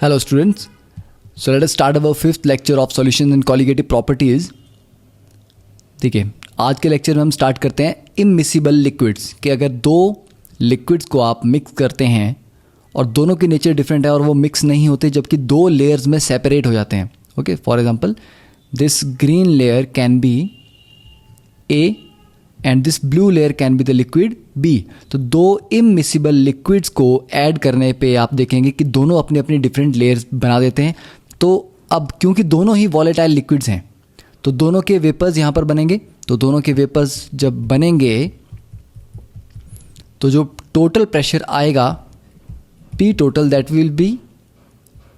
Hello students, so let us start our fifth lecture of solutions and colligative properties. देखिए आज के lecture में हम स्टार्ट करते हैं इमिसिबल लिक्विड्स कि अगर दो लिक्विड्स को आप मिक्स करते हैं और दोनों की नेचर डिफरेंट है और वो मिक्स नहीं होते जबकि दो लेयर्स में सेपरेट हो जाते हैं. Okay, for example this green layer can be A and this blue layer can be the liquid B. तो दो इमिसिबल लिक्विड्स को ऐड करने पे आप देखेंगे कि दोनों अपनी अपनी डिफरेंट लेयर्स बना देते हैं. तो अब क्योंकि दोनों ही वॉलेटाइल लिक्विड्स हैं तो दोनों के वेपर्स यहाँ पर बनेंगे. तो दोनों के वेपर्स जब बनेंगे तो जो टोटल प्रेशर आएगा P total that will B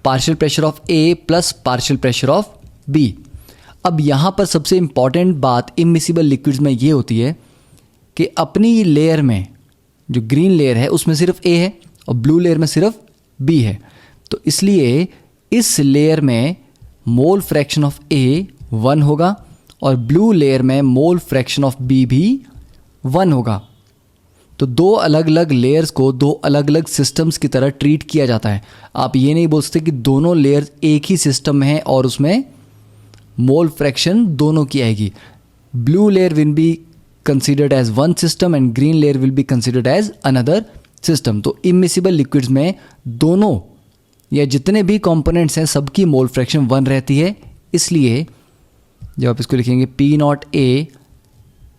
partial pressure of A plus partial pressure of B. अब यहाँ पर सबसे इम्पॉर्टेंट बात इमिसिबल लिक्विड्स में ये होती है कि अपनी लेयर में जो ग्रीन लेयर है उसमें सिर्फ A है और ब्लू लेयर में सिर्फ B है. तो इसलिए इस लेयर में मोल फ्रैक्शन ऑफ A 1 होगा और ब्लू लेयर में मोल फ्रैक्शन ऑफ B भी 1 होगा. तो दो अलग अलग लेयर्स को दो अलग अलग सिस्टम्स की तरह ट्रीट किया जाता है. आप ये नहीं बोल सकते कि दोनों लेयर्स एक ही सिस्टम में हैं और उसमें मोल फ्रैक्शन दोनों की आएगी. Blue layer will be considered as one system and green layer will be considered as another system. तो इमिसिबल लिक्विड्स में दोनों या जितने भी कंपोनेंट्स हैं सबकी मोल फ्रैक्शन 1 रहती है. इसलिए जब आप इसको लिखेंगे P naught A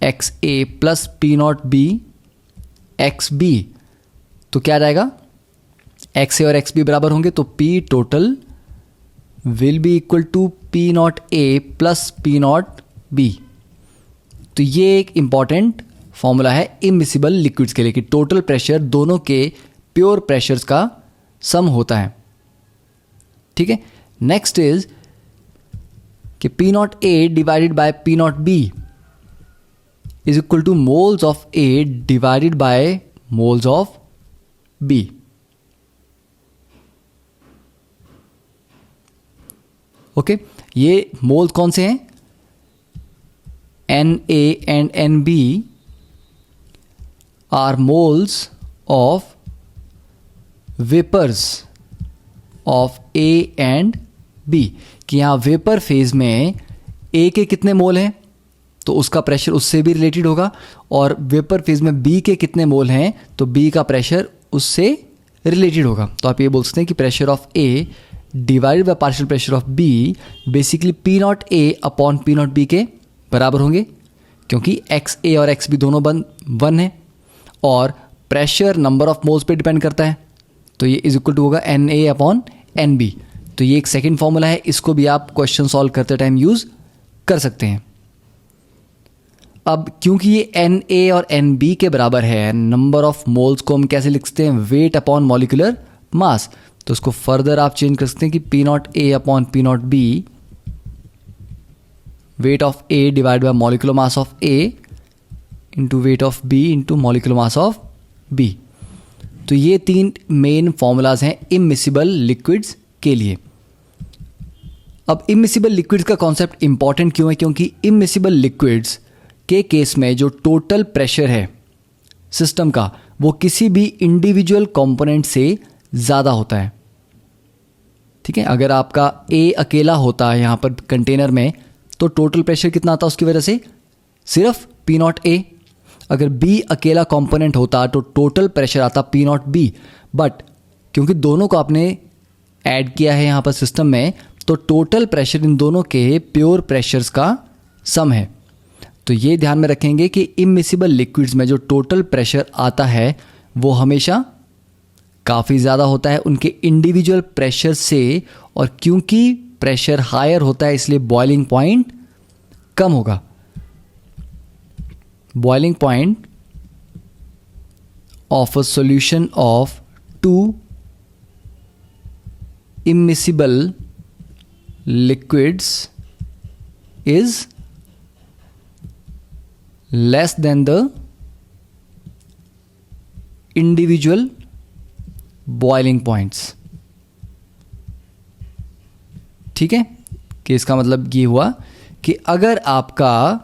x A plus P naught B x B तो क्या आ जाएगा, एक्स ए और एक्स बी बराबर होंगे तो P total will be equal to P naught A plus P naught B. तो ये एक इम्पॉर्टेंट फॉर्मूला है इमिसिबल लिक्विड्स के लिए कि टोटल प्रेशर दोनों के प्योर प्रेशर्स का सम होता है. ठीक है, नेक्स्ट इज कि P naught A divided by P naught B is equal two moles of A divided by moles of B. Okay, ये मोल्स कौन से हैं, Na and Nb are moles of vapors of A and B. कि यहाँ vapour phase में A के कितने मोल हैं तो उसका प्रेशर उससे भी रिलेटेड होगा और वेपर फेज में B के कितने मोल हैं तो B का प्रेशर उससे रिलेटेड होगा. तो आप ये बोल सकते हैं कि pressure of A divided by partial pressure of B basically P naught A upon P naught B के बराबर होंगे क्योंकि एक्स ए और एक्स बी दोनों 1 है और प्रेशर नंबर ऑफ मोल्स पे डिपेंड करता है. तो ये इज इक्वल टू होगा N A upon N B. तो ये एक सेकेंड फॉर्मूला है, इसको भी आप क्वेश्चन सॉल्व करते टाइम यूज कर सकते हैं. अब क्योंकि ये एन ए और एन बी के बराबर है, नंबर ऑफ मोल्स को हम कैसे लिख सकते हैं, वेट अपॉन मॉलिक्यूलर मास. तो उसको फर्दर आप चेंज कर सकते हैं कि P naught A upon P naught B weight of A divided by molecular mass of A into weight of B into molecular mass of B. तो ये तीन मेन फॉर्मूलाज हैं इमिसिबल लिक्विड्स के लिए. अब इमिसिबल लिक्विड्स का concept important क्यों है, क्योंकि इमिसिबल लिक्विड्स के केस में जो टोटल प्रेशर है सिस्टम का वो किसी भी इंडिविजुअल कंपोनेंट से ज़्यादा होता है. ठीक है, अगर आपका A अकेला होता है यहाँ पर कंटेनर में तो टोटल प्रेशर कितना आता उसकी वजह से, सिर्फ P नॉट A. अगर B अकेला कंपोनेंट होता तो टोटल प्रेशर आता P नॉट B. बट क्योंकि दोनों को आपने ऐड किया है यहाँ पर सिस्टम में तो टोटल प्रेशर इन दोनों के प्योर प्रेशर्स का सम है. तो ये ध्यान में रखेंगे कि इमिसिबल लिक्विड्स में जो टोटल प्रेशर आता है वो हमेशा काफ़ी ज़्यादा होता है उनके इंडिविजुअल प्रेशर से. और क्योंकि प्रेशर हायर होता है इसलिए बॉइलिंग पॉइंट कम होगा. Boiling point of a solution of to immiscible liquids is less then the individual boiling points. ठीक है, कि इसका मतलब ये हुआ कि अगर आपका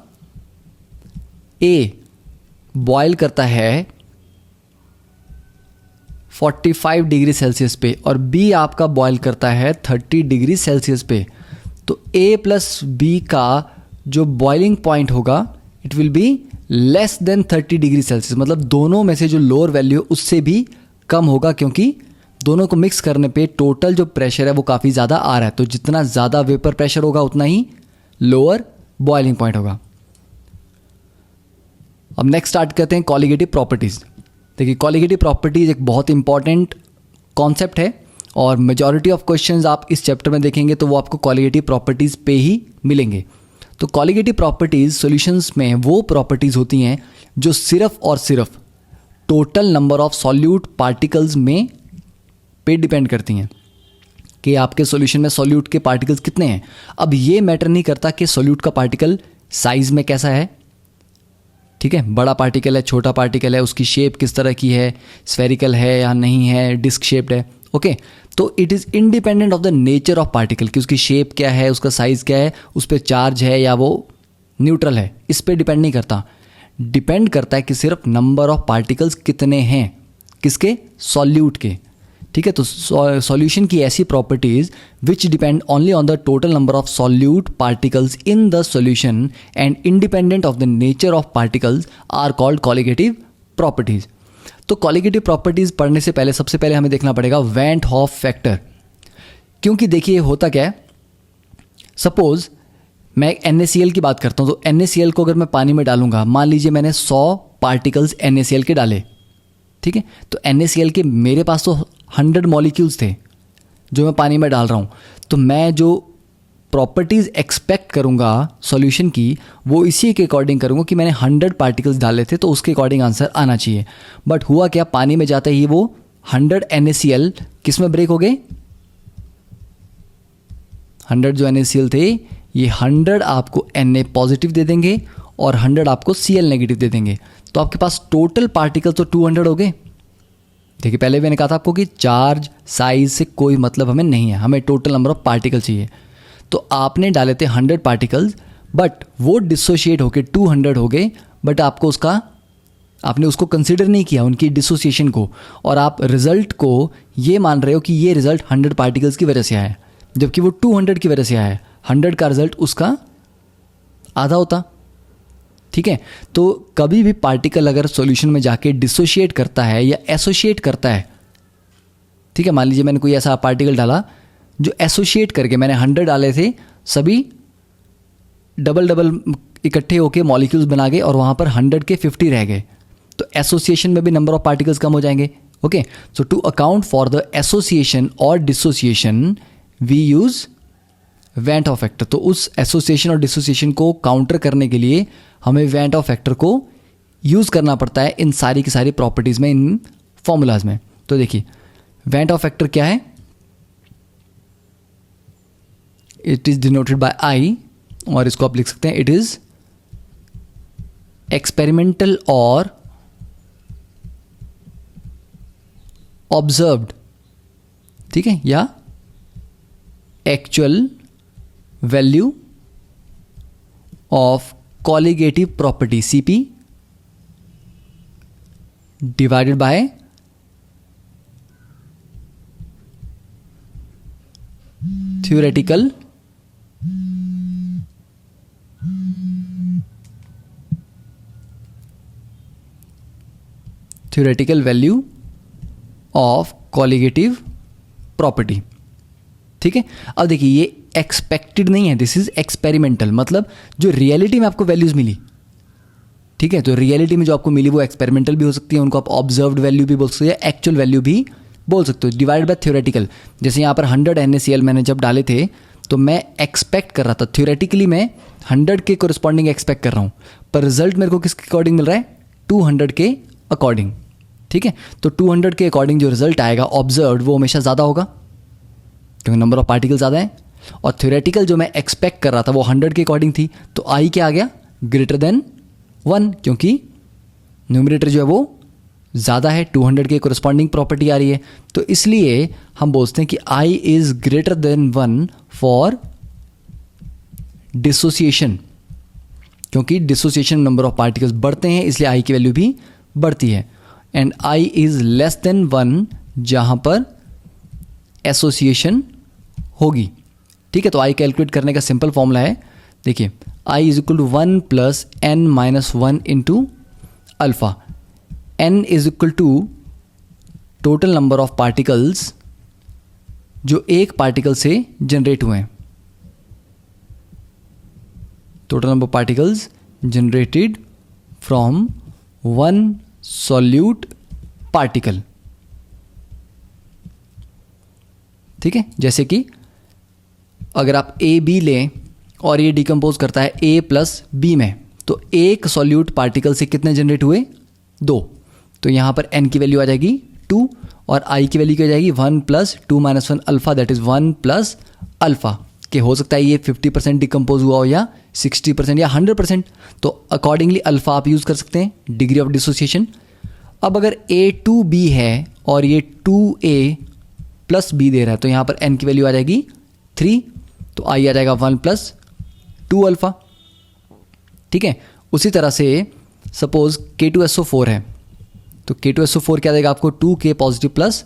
A बॉयल करता है 45 डिग्री सेल्सियस पे और B आपका बॉयल करता है 30 डिग्री सेल्सियस पे, तो A प्लस B का जो बॉइलिंग पॉइंट होगा it will be less than 30 degree Celsius, मतलब दोनों में से जो लोअर वैल्यू उससे भी कम होगा, क्योंकि दोनों को मिक्स करने पे टोटल जो प्रेशर है वो काफ़ी ज़्यादा आ रहा है। तो जितना ज़्यादा वेपर प्रेशर होगा उतना ही लोअर बॉइलिंग पॉइंट होगा। अब नेक्स्ट स्टार्ट करते हैं कॉलिगेटिव प्रॉपर्टीज़। देखिए कॉलिगेटिव प्रॉपर्टीज़ एक बहुत इंपॉर्टेंट कॉन्सेप्ट है और मेजॉरिटी ऑफ क्वेश्चंस आप इस चैप्टर में देखेंगे तो वो आपको कॉलिगेटिव प्रॉपर्टीज़ पे ही मिलेंगे। तो कॉलिगेटिव प्रॉपर्टीज़ सॉल्यूशंस में वो प्रॉपर्टीज़ होती हैं जो सिर्फ और सिर्फ total number of solute particles में पे डिपेंड करती हैं कि आपके सॉल्यूशन में सॉल्यूट के पार्टिकल्स कितने हैं। अब ये मैटर नहीं करता कि सॉल्यूट का पार्टिकल साइज में कैसा है, ठीक है, बड़ा पार्टिकल है, छोटा पार्टिकल है, उसकी शेप किस तरह की है, स्फेरिकल है या नहीं है, डिस्क शेप्ड है, ओके। तो it is independent of the nature of particle कि उसकी शेप क्या है, उसका साइज़ क्या है, उस पर चार्ज है या वो न्यूट्रल है, इस पर डिपेंड नहीं करता। डिपेंड करता है कि सिर्फ नंबर ऑफ पार्टिकल्स कितने हैं, किसके, सॉल्यूट के, ठीक है। तो सॉल्यूशन की ऐसी properties which depend only on the total number of solute particles in the solution and independent of the nature of particles are called colligative properties. तो कॉलिगेटिव प्रॉपर्टीज पढ़ने से पहले सबसे पहले हमें देखना पड़ेगा वैन हॉफ फैक्टर, क्योंकि देखिए होता क्या है, सपोज मैं NaCl की बात करता हूँ, तो NaCl को अगर मैं पानी में डालूंगा, मान लीजिए मैंने 100 पार्टिकल्स NaCl के डाले, ठीक है, तो NaCl के मेरे पास तो 100 मॉलिक्यूल्स थे जो मैं पानी में डाल रहा हूँ, तो मैं जो प्रॉपर्टीज़ एक्सपेक्ट करूँगा सॉल्यूशन की वो इसी के अकॉर्डिंग करूँगा कि मैंने 100 पार्टिकल्स डाले थे, तो उसके अकॉर्डिंग आंसर आना चाहिए। बट हुआ क्या, पानी में जाते ही वो 100 NaCl किस में ब्रेक हो गए, 100 जो NaCl थे ये 100 आपको Na पॉजिटिव दे देंगे और 100 आपको Cl नेगेटिव दे देंगे, तो आपके पास टोटल पार्टिकल तो 200 हो गए। देखिए पहले मैंने कहा था आपको कि चार्ज साइज से कोई मतलब हमें नहीं है, हमें टोटल नंबर ऑफ पार्टिकल चाहिए। तो आपने डाले थे 100 पार्टिकल्स, बट वो डिसोशिएट होके 200 हो गए, बट आपने उसको कंसिडर नहीं किया उनकी डिसोसिएशन को, और आप रिजल्ट को ये मान रहे हो कि ये रिजल्ट 100 पार्टिकल्स की वजह से आया है, जबकि वो 200 की वजह से आया है। 100 का रिजल्ट उसका आधा होता, ठीक है। तो कभी भी पार्टिकल अगर सॉल्यूशन में जाके डिसोशिएट करता है या एसोशिएट करता है, ठीक है, मान लीजिए मैंने कोई ऐसा पार्टिकल डाला जो एसोशिएट करके, मैंने 100 डाले थे, सभी डबल इकट्ठे होके मॉलिक्यूल्स बना गए और वहाँ पर 100 के 50 रह गए, तो एसोसिएशन में भी नंबर ऑफ पार्टिकल्स कम हो जाएंगे, okay. So to account for the association और dissociation we use van't Hoff factor. तो उस एसोसिएशन और डिसोसिएशन को काउंटर करने के लिए हमें वैन हॉफ फैक्टर को यूज़ करना पड़ता है इन सारी की सारी प्रॉपर्टीज़ में, इन फॉर्मूलाज में। तो देखिए वैन हॉफ फैक्टर क्या है, इट इज़ डिनोटेड बाय आई, और इसको आप लिख सकते हैं इट इज़ एक्सपेरिमेंटल और ऑब्जर्व्ड, ठीक है, या actual value of colligative property CP divided by theoretical value of colligative property, ठीक है। अब देखिए ये एक्सपेक्टेड नहीं है, दिस इज एक्सपेरिमेंटल, मतलब जो रियलिटी में आपको वैल्यूज मिली, ठीक है, तो रियलिटी में जो आपको मिली वो एक्सपेरिमेंटल भी हो सकती है, उनको आप ऑब्जर्व्ड वैल्यू भी बोल सकते हो या एक्चुअल वैल्यू भी बोल सकते हो, डिवाइड बाय थ्योरेटिकल। जैसे यहाँ पर 100 NaCl मैंने जब डाले थे तो मैं एक्सपेक्ट कर रहा था, थ्योरेटिकली मैं 100 के कोरिस्पॉन्डिंग एक्सपेक्ट कर रहा हूँ, पर रिजल्ट मेरे को किसके अकॉर्डिंग मिल रहा है, 200 के अकॉर्डिंग, ठीक है। तो 200 के अकॉर्डिंग जो रिजल्ट आएगा ऑब्जर्व्ड वो हमेशा ज़्यादा होगा क्योंकि नंबर ऑफ पार्टिकल ज़्यादा है, और थ्योरेटिकल जो मैं एक्सपेक्ट कर रहा था वो 100 के अकॉर्डिंग थी, तो आई क्या आ गया, ग्रेटर देन 1, क्योंकि न्यूमरेटर जो है वो ज़्यादा है, 200 के कोरिस्पॉन्डिंग प्रॉपर्टी आ रही है, तो इसलिए हम बोलते हैं कि i is greater than 1 for dissociation, क्योंकि डिसोसिएशन नंबर ऑफ पार्टिकल्स बढ़ते हैं इसलिए आई की वैल्यू भी बढ़ती है, and i is less than 1 जहाँ पर एसोसिएशन होगी। ठीक है, तो आई कैलकुलेट करने का सिंपल फॉर्मूला है, देखिए i is equal to 1 plus n minus 1 into alpha. N is equal to total number of particles जो एक पार्टिकल से जनरेट हुए हैं, total number of particles generated from one solute particle. ठीक है, जैसे कि अगर आप ए बी लें और ये डिकम्पोज करता है ए प्लस बी में, तो एक सॉल्यूट पार्टिकल से कितने जनरेट हुए? 2। तो यहाँ पर n की वैल्यू आ जाएगी 2 और i की वैल्यू क्या आ जाएगी 1 plus 2 minus 1 alpha, that is 1 plus alpha. कि हो सकता है ये 50% डिकम्पोज हुआ हो या 60% या 100%, तो अकॉर्डिंगली अल्फा आप यूज़ कर सकते हैं, डिग्री ऑफ डिसोसिएशन। अब अगर A2B है और ये 2A प्लस बी दे रहा है, तो यहाँ पर n की वैल्यू आ जाएगी 3, तो i आ जाएगा 1 प्लस 2 अल्फा। ठीक है, उसी तरह से सपोज K2SO4 है, तो K2SO4 क्या देगा आपको 2K पॉजिटिव प्लस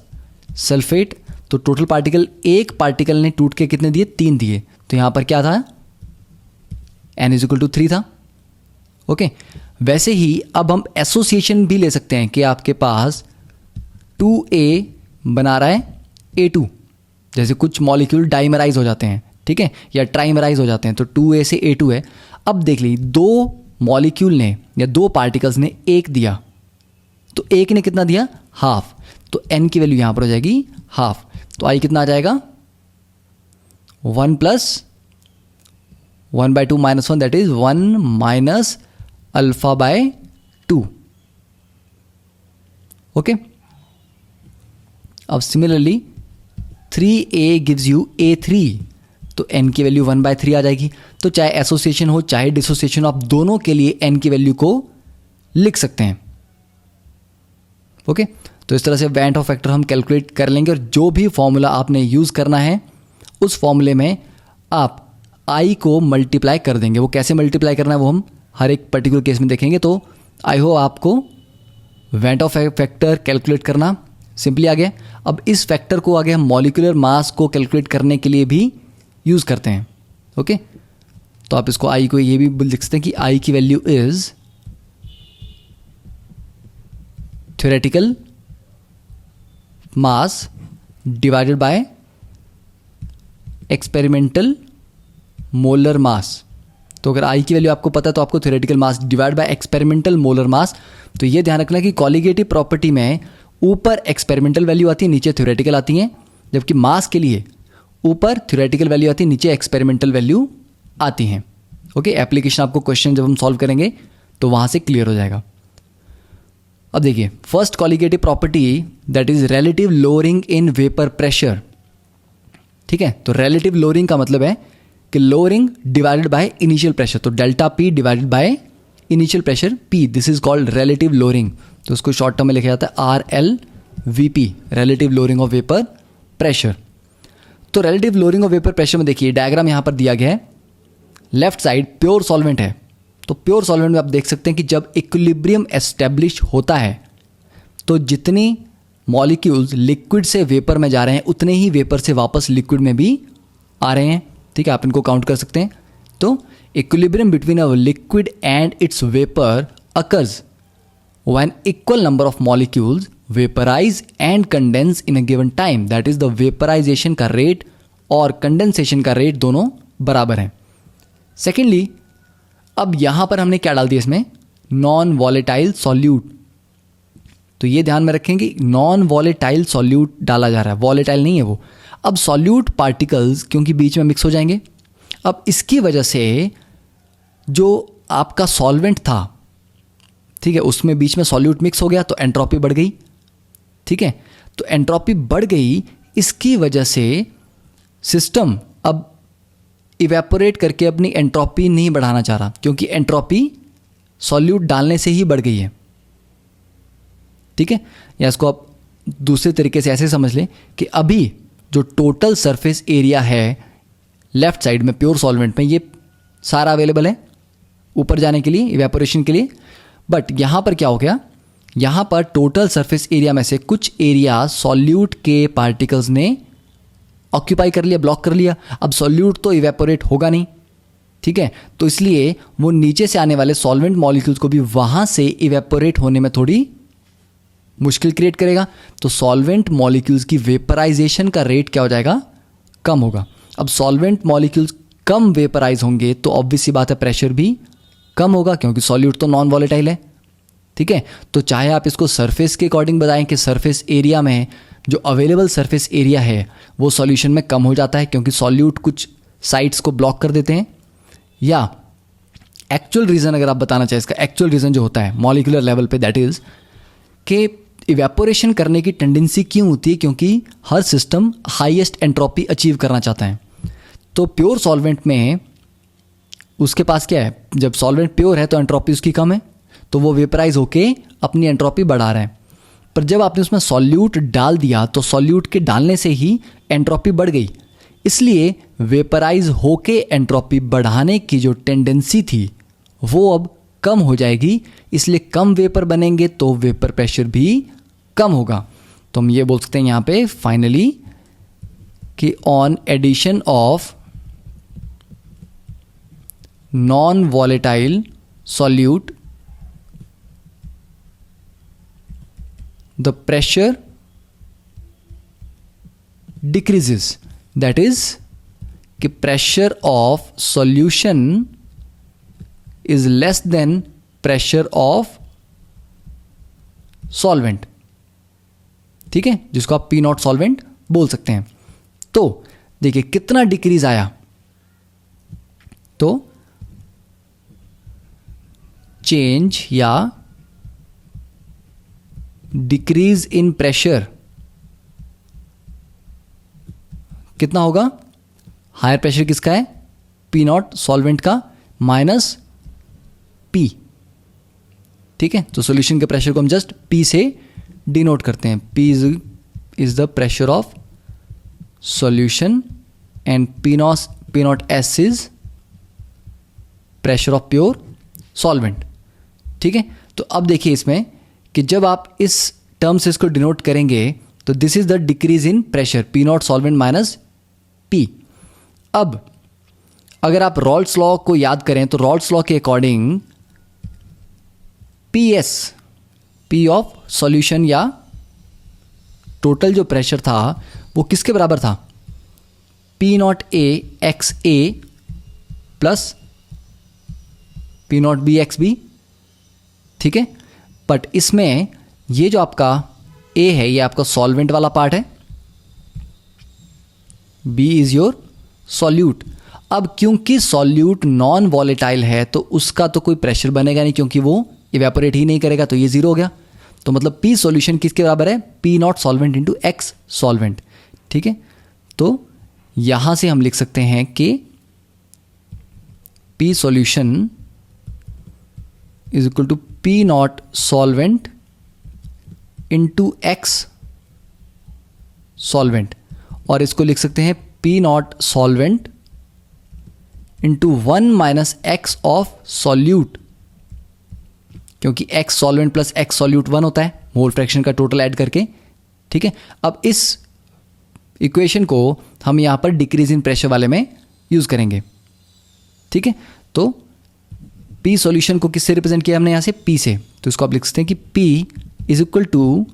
सल्फेट। तो टोटल पार्टिकल, एक पार्टिकल ने टूट के कितने दिए? 3 दिए, तो यहाँ पर क्या था? n इज इक्वल टू 3 था। ओके, वैसे ही अब हम एसोसिएशन भी ले सकते हैं कि आपके पास 2A बना रहा है A2, जैसे कुछ मॉलिक्यूल डाइमराइज हो जाते हैं, ठीक है, या ट्राइमराइज हो जाते हैं, तो 2A से A2 है। अब देख ली, 2 मॉलिक्यूल ने या 2 पार्टिकल्स ने 1 दिया, तो एक ने कितना दिया? हाफ, तो n की वैल्यू यहाँ पर हो जाएगी हाफ। तो i कितना आ जाएगा? 1 plus 1/2 minus 1, that is 1 minus alpha by 2। Okay, अब similarly 3A gives you A3, तो n की वैल्यू 1/3 आ जाएगी। तो चाहे एसोसिएशन हो चाहे डिसोसिएशन, आप दोनों के लिए n की वैल्यू को लिख सकते हैं। ओके, तो इस तरह से वैन ऑफ फैक्टर हम कैलकुलेट कर लेंगे, और जो भी फॉर्मूला आपने यूज़ करना है उस फॉर्मूले में आप i को मल्टीप्लाई कर देंगे। वो कैसे मल्टीप्लाई करना है वो हम हर एक पर्टिकुलर केस में देखेंगे। तो आई होप आपको वैन ऑफ फैक्टर कैलकुलेट करना सिंपली आ गया। अब इस फैक्टर को आगे हम मॉलिक्यूलर मास को कैलकुलेट करने के लिए भी यूज़ करते हैं। ओके, तो आप इसको i को ये भी लिख सकते हैं कि i की value is theoretical mass divided by experimental molar mass. तो अगर i की वैल्यू आपको पता है तो आपको थ्योरेटिकल मास divide bye experimental molar mass. तो ये ध्यान रखना कि कॉलिगेटिव प्रॉपर्टी में ऊपर एक्सपेरिमेंटल वैल्यू आती है, नीचे थ्योरेटिकल आती हैं, जबकि मास के लिए ऊपर थ्योरेटिकल वैल्यू आती है, नीचे एक्सपेरिमेंटल वैल्यू आती हैं। ओके, एप्लीकेशन आपको क्वेश्चन जब हम सॉल्व करेंगे तो वहाँ से क्लियर हो जाएगा। अब देखिए, first colligative property that is relative lowering in vapour pressure. ठीक है, तो रिलेटिव लोअरिंग का मतलब है कि lowering divided by initial pressure, तो delta P divided by initial pressure P, this is called relative lowering. तो उसको शॉर्ट टर्म में लिखा जाता है RLVP, relative lowering of vapour pressure. तो relative lowering of vapour pressure में देखिए डायग्राम यहाँ पर दिया गया है, लेफ्ट साइड प्योर सॉल्वेंट है। तो प्योर सॉल्वेंट में आप देख सकते हैं कि जब इक्विलिब्रियम एस्टेब्लिश होता है तो जितनी मॉलिक्यूल्स लिक्विड से वेपर में जा रहे हैं उतने ही वेपर से वापस लिक्विड में भी आ रहे हैं। ठीक है, आप इनको काउंट कर सकते हैं। तो equilibrium between a liquid and its vapour occurs when equal number of molecules vaporise and condense in a given time, that is the vaporisation का रेट और कंडेंसेशन का रेट दोनों बराबर हैं। सेकेंडली, अब यहां पर हमने क्या डाल दिया इसमें? Non volatile solute. तो ये ध्यान में रखें कि नॉन वॉलेटाइल सॉल्यूट डाला जा रहा है, वॉलेटाइल नहीं है वो। अब सॉल्यूट पार्टिकल्स क्योंकि बीच में मिक्स हो जाएंगे, अब इसकी वजह से जो आपका सॉल्वेंट था, ठीक है, उसमें बीच में सॉल्यूट मिक्स हो गया तो एंट्रोपी बढ़ गई। ठीक है, तो एंट्रोपी बढ़ गई, इसकी वजह से सिस्टम अब इवेपोरेट करके अपनी एंट्रोपी नहीं बढ़ाना चाह रहा, क्योंकि एंट्रोपी सॉल्यूट डालने से ही बढ़ गई है। ठीक है, या इसको आप दूसरे तरीके से ऐसे समझ लें कि अभी जो टोटल सरफेस एरिया है लेफ्ट साइड में प्योर सॉल्वेंट में, ये सारा अवेलेबल है ऊपर जाने के लिए, इवेपोरेशन के लिए। बट यहाँ पर क्या हो गया यहाँ पर टोटल सरफेस एरिया में से कुछ एरिया सॉल्यूट के पार्टिकल्स ने ऑक्यूपाई कर लिया, ब्लॉक कर लिया। अब सॉल्यूट तो इवेपोरेट होगा नहीं, ठीक है, तो इसलिए वो नीचे से आने वाले सॉल्वेंट मॉलिक्यूल्स को भी वहाँ से इवेपोरेट होने में थोड़ी मुश्किल क्रिएट करेगा। तो सॉल्वेंट मॉलिक्यूल्स की वेपराइजेशन का रेट क्या हो जाएगा, कम होगा। अब सॉल्वेंट मॉलिक्यूल्स कम वेपराइज होंगे तो ऑब्वियस सी बात है प्रेशर भी कम होगा, क्योंकि सॉल्यूट तो नॉन वॉलेटाइल है, ठीक है। तो चाहे आप इसको सरफेस के अकॉर्डिंग बताएं कि सरफेस एरिया में जो अवेलेबल सरफेस एरिया है वो सॉल्यूशन में कम हो जाता है क्योंकि सॉल्यूट कुछ साइट्स को ब्लॉक कर देते हैं, या एक्चुअल रीज़न अगर आप बताना चाहें, इसका एक्चुअल रीज़न जो होता है मॉलिक्यूलर लेवल पे, दैट इज़ कि इवेपोरेशन करने की टेंडेंसी क्यों होती है, क्योंकि हर सिस्टम हाईएस्ट एंट्रोपी अचीव करना चाहता है। तो प्योर सॉल्वेंट में उसके पास क्या है, जब सॉल्वेंट प्योर है तो एंट्रोपी उसकी कम है, तो वो वेपराइज होके अपनी एंट्रोपी बढ़ा रहा है। पर जब आपने उसमें सॉल्यूट डाल दिया तो सॉल्यूट के डालने से ही एंट्रोपी बढ़ गई, इसलिए वेपराइज होके एंट्रोपी बढ़ाने की जो टेंडेंसी थी वो अब कम हो जाएगी, इसलिए कम वेपर बनेंगे तो वेपर प्रेशर भी कम होगा। तो हम ये बोल सकते हैं यहाँ पे फाइनली कि on addition of non volatile solute the pressure decreases, that is कि pressure of solution is less than pressure of solvent, ठीक है, जिसको आप पी नॉट सॉल्वेंट बोल सकते हैं। तो देखिए कितना डिक्रीज आया, तो चेंज या डिक्रीज इन प्रेशर कितना होगा, हायर प्रेशर किसका है, पी नॉट सॉल्वेंट का माइनस पी, ठीक है। तो सॉल्यूशन के प्रेशर को हम जस्ट पी से डिनोट करते हैं, P is the pressure of solution and P naught S is pressure of pure solvent, ठीक है। तो अब देखिए इसमें कि जब आप इस टर्म से इसको डिनोट करेंगे तो this is the decrease in pressure, P naught solvent minus P. अब अगर आप रॉल्स लॉ को याद करें तो रॉल्स लॉ के according PS, P of solution या टोटल जो प्रेशर था वो किसके बराबर था, P naught A x A plus P naught B x B, ठीक है। बट इसमें ये जो आपका ए है ये आपका सॉल्वेंट वाला पार्ट है, बी इज योर सॉल्यूट। अब क्योंकि सॉल्यूट नॉन वॉलेटाइल है तो उसका तो कोई प्रेशर बनेगा नहीं क्योंकि वो इवेपोरेट ही नहीं करेगा, तो ये जीरो हो गया। तो मतलब पी सॉल्यूशन किसके बराबर है, P naught solvent into X solvent, ठीक है। तो यहां से हम लिख सकते हैं कि P solution is equal to P naught solvent into X solvent, और इसको लिख सकते हैं P naught solvent into 1 minus X of solute, क्योंकि X solvent plus X solute 1 होता है मोल फ्रैक्शन का टोटल ऐड करके, ठीक है। अब इस इक्वेशन को हम यहां पर डिक्रीज इन प्रेशर वाले में यूज करेंगे, ठीक है। तो पी सॉल्यूशन को किससे रिप्रेजेंट किया हमने यहां से, पी से, तो इसको आप लिख सकते हैं कि P is equal to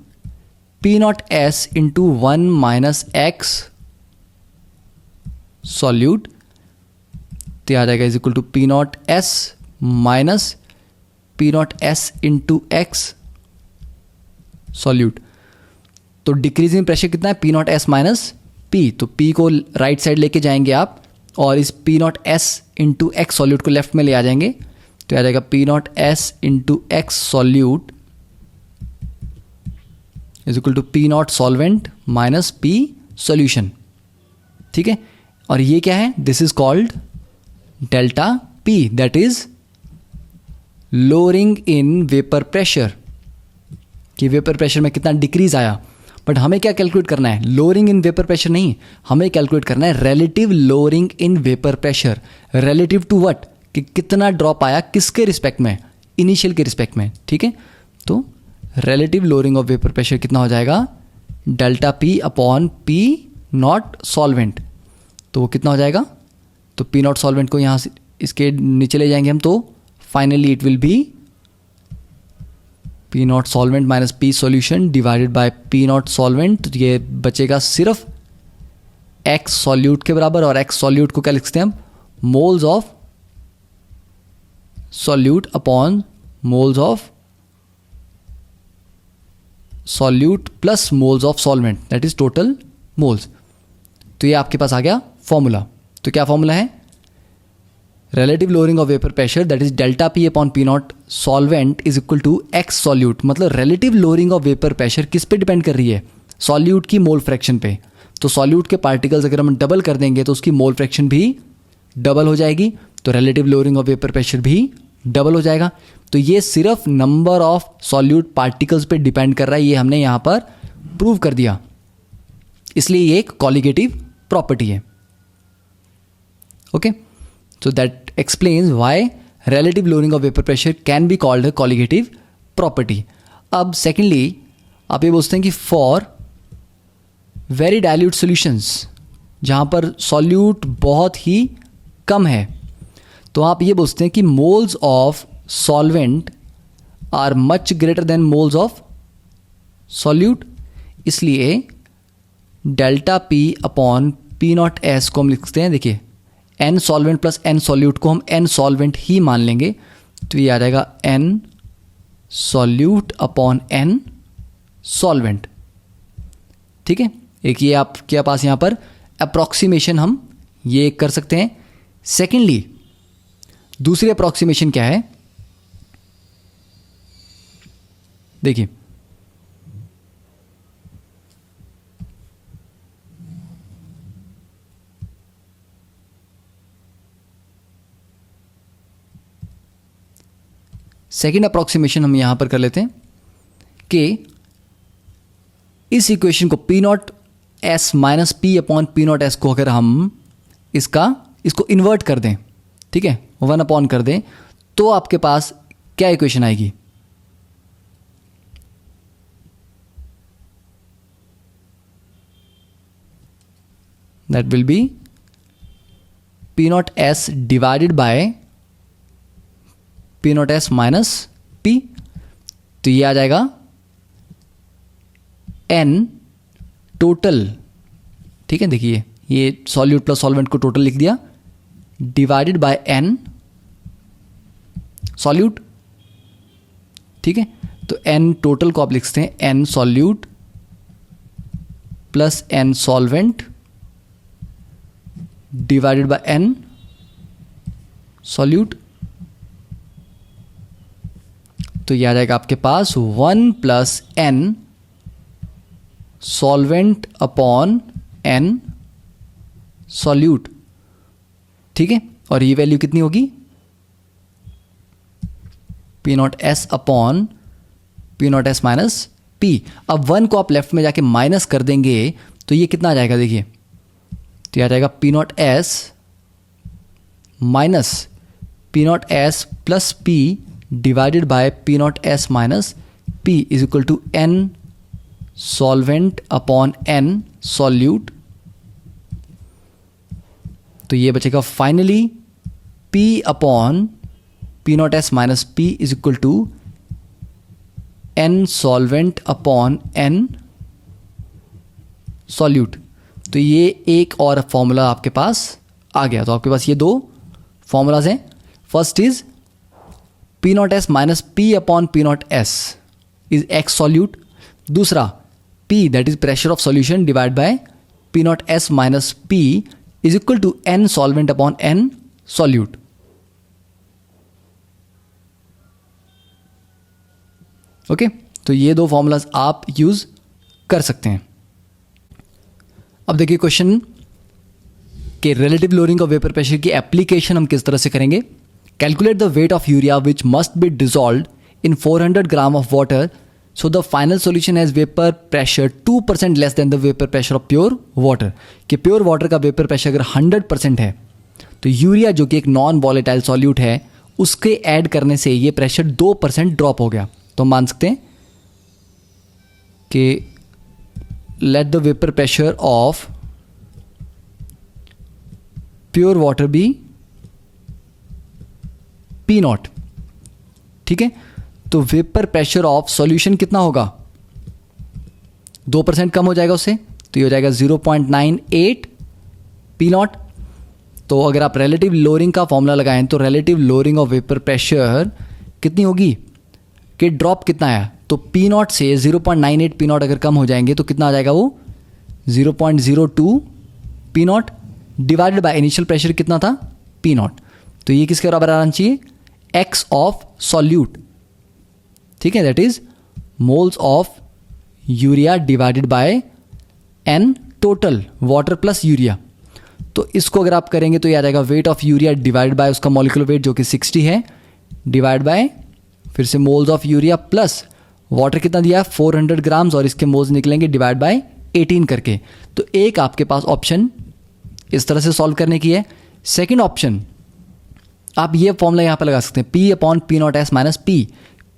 P naught S into 1 minus x solute, तो आ जाएगा is equal to P naught S minus P naught S into x solute. तो डिक्रीजिंग प्रेशर कितना है, P naught S minus P, तो P को right side लेके जाएंगे आप और इस P naught S into x solute को लेफ्ट में ले आ जाएंगे, तो आ जाएगा P naught S into x solute is equal to P naught solvent minus P solution, ठीक है। और ये क्या है, this is called delta P, that is lowering in vapour pressure, कि वेपर प्रेशर में कितना डिक्रीज आया। बट हमें क्या कैलकुलेट करना है, लोअरिंग इन वेपर प्रेशर नहीं, हमें कैलकुलेट करना है relative lowering in vapour pressure, relative to what, कि कितना ड्रॉप आया किसके रिस्पेक्ट में, इनिशियल के रिस्पेक्ट में, ठीक है। तो relative lowering of vapour pressure कितना हो जाएगा, delta P upon P naught solvent. तो वो कितना हो जाएगा, तो पी नॉट सॉल्वेंट को यहाँ से इसके नीचे ले जाएंगे हम, तो finally it will be P naught solvent minus P solution divided by P naught solvent. तो ये बचेगा सिर्फ एक्स सॉल्यूट के बराबर, और एक्स सॉल्यूट को क्या लिखते हैं हम, moles of solute upon moles of solute plus moles of solvent, that is total moles. तो ये आपके पास आ गया फॉर्मूला। तो क्या फॉर्मूला है, relative lowering of vapour pressure that is delta P upon P naught solvent is equal to X solute. मतलब relative lowering of vapour pressure किस पे डिपेंड कर रही है, सॉल्यूट की मोल फ्रैक्शन पे। तो सॉल्यूट के पार्टिकल्स अगर हम डबल कर देंगे तो उसकी मोल फ्रैक्शन भी डबल हो जाएगी, तो relative lowering of vapour pressure भी डबल हो जाएगा। तो ये सिर्फ नंबर ऑफ सॉल्यूट पार्टिकल्स पे डिपेंड कर रहा है, ये हमने यहाँ पर प्रूव कर दिया, इसलिए ये एक कॉलिगेटिव प्रॉपर्टी है। Okay, so that explains why relative lowering of vapor pressure can be called a colligative property. अब secondly आप ये बोलते हैं कि for very dilute solutions जहाँ पर solute बहुत ही कम है, तो आप ये बोलते हैं कि moles of solvent are much greater than moles of solute, इसलिए delta P upon P naught S को हम लिखते हैं, देखिए N solvent plus N solute को हम एन सॉल्वेंट ही मान लेंगे, तो ये आ जाएगा N solute upon N solvent. ठीक है, एक ये आपके पास यहाँ पर अप्रॉक्सीमेशन हम ये कर सकते हैं। सेकेंडली दूसरी अप्रॉक्सीमेशन क्या है, देखिए सेकेंड अप्रॉक्सीमेशन हम यहां पर कर लेते हैं कि इस इक्वेशन को P naught S minus P upon P naught S को अगर हम इसको इन्वर्ट कर दें, ठीक है, वन अपॉन कर दें, तो आपके पास क्या इक्वेशन आएगी, that will B P naught S divided by P naught S minus P. तो ये आ जाएगा एन टोटल, ठीक है, देखिए ये सॉल्यूट प्लस सॉल्वेंट को टोटल लिख दिया, डिवाइडेड बाय एन सॉल्यूट। ठीक है, तो एन टोटल को आप लिखते हैं N solute plus N solvent divided by N solute. तो ये आ जाएगा आपके पास 1 plus N solvent upon N solute. ठीक है, और ये वैल्यू कितनी होगी, P naught S upon P naught S minus P. अब 1 को आप लेफ्ट में जाके माइनस कर देंगे तो ये कितना आ जाएगा, देखिए, तो ये आ जाएगा P naught S minus P naught S plus P divided by P naught S minus P is equal to N solvent upon N solute. तो ये बचेगा finally P upon P naught S minus P is equal to N solvent upon N solute. तो ये एक और formula आपके पास आ गया। तो आपके पास ये दो फॉर्मूलाज हैं, first is P naught S minus P upon P naught S is X solute, दूसरा P that is pressure of solution divide by P naught S minus P is equal to N solvent upon N solute. Okay, तो ये दो formulas आप use कर सकते हैं। अब देखिए क्वेश्चन के relative lowering of vapour pressure की एप्लीकेशन हम किस तरह से करेंगे। Calculate the wait of urea which must be dissolved in 400 gram of water so the final solution has vapour pressure 2% less than the vapour pressure of pure water. कि pure water का vapour pressure अगर 100% है तो urea जो कि एक non volatile solute है उसके ऐड करने से ये प्रेशर 2% ड्रॉप हो गया। तो मान सकते हैं कि let the vapour pressure of pure water be P naught. ठीक है, तो वेपर प्रेशर ऑफ सॉल्यूशन कितना होगा, 2% कम हो जाएगा उससे, तो ये हो जाएगा 0.98 पी नॉट। तो अगर आप रिलेटिव लोअरिंग का फॉर्मूला लगाएं तो relative lowering of vapour pressure कितनी होगी कि ड्रॉप कितना आया, तो पी नॉट से 0.98 पी नॉट अगर कम हो जाएंगे तो कितना आ जाएगा वो 0.02 P not divided by initial pressure कितना था पी नॉट। तो ये किसके बराबर आना चाहिए, एक्स ऑफ सॉल्यूट। ठीक है, that is moles of urea divided by N total water plus urea. तो इसको अगर आप करेंगे तो ये आ जाएगा weight of urea divide by उसका मॉलिक्यूलर वेट जो कि 60 है, डिवाइड बाय फिर से moles of urea plus water कितना दिया है 400 ग्राम्स, और इसके मोल्स निकलेंगे डिवाइड बाय 18 करके। तो एक आपके पास ऑप्शन इस तरह से सॉल्व करने की है। सेकेंड ऑप्शन आप ये फॉर्मूला यहाँ पे लगा सकते हैं, P upon P naught S minus P.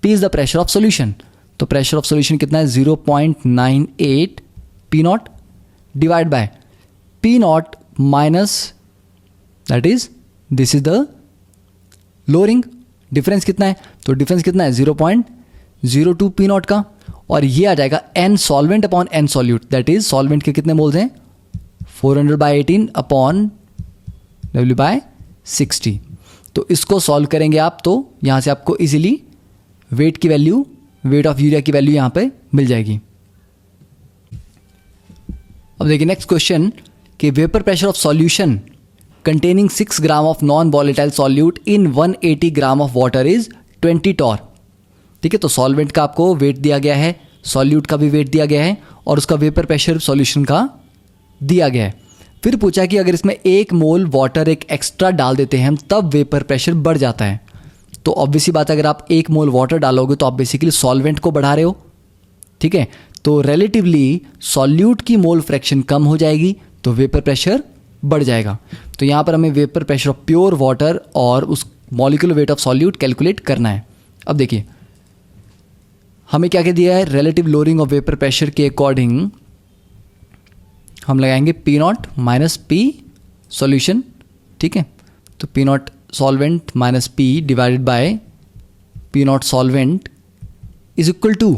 P is the pressure of solution, तो प्रेशर ऑफ सोल्यूशन कितना है 0.98 P not divide by P naught minus that is this is the lowering. Difference कितना है, तो डिफरेंस कितना है 0.02 P not का, और ये आ जाएगा N solvent upon N solute, that is solvent के कितने मोल्स हैं 400/18 अपॉन W/60। तो इसको सॉल्व करेंगे आप तो यहाँ से आपको इजीली वेट की वैल्यू, वेट ऑफ यूरिया की वैल्यू यहाँ पे मिल जाएगी। अब देखिए नेक्स्ट क्वेश्चन कि vapour pressure of solution containing 6 gram of non volatile solute in 180 gram of water is 20 torr. ठीक है, तो सॉल्वेंट का आपको वेट दिया गया है, सॉल्यूट का भी वेट दिया गया है, और उसका वेपर प्रेशर सॉल्यूशन का दिया गया है। फिर पूछा कि अगर इसमें 1 मोल वाटर एक एक्स्ट्रा डाल देते हैं हम तब वेपर प्रेशर बढ़ जाता है। तो ऑब्वियस ही बात है, अगर आप 1 मोल वाटर डालोगे तो आप बेसिकली सॉल्वेंट को बढ़ा रहे हो। ठीक है, तो रिलेटिवली सॉल्यूट की मोल फ्रैक्शन कम हो जाएगी तो वेपर प्रेशर बढ़ जाएगा। तो यहाँ पर हमें vapour pressure of pure water और उस molecular weight of solute calculate करना है। अब देखिए हमें क्या क्या दिया है, relative lowering of vapour pressure के अकॉर्डिंग हम लगाएंगे P naught minus P solution. ठीक है, तो P naught solvent minus P divided by P naught solvent is equal to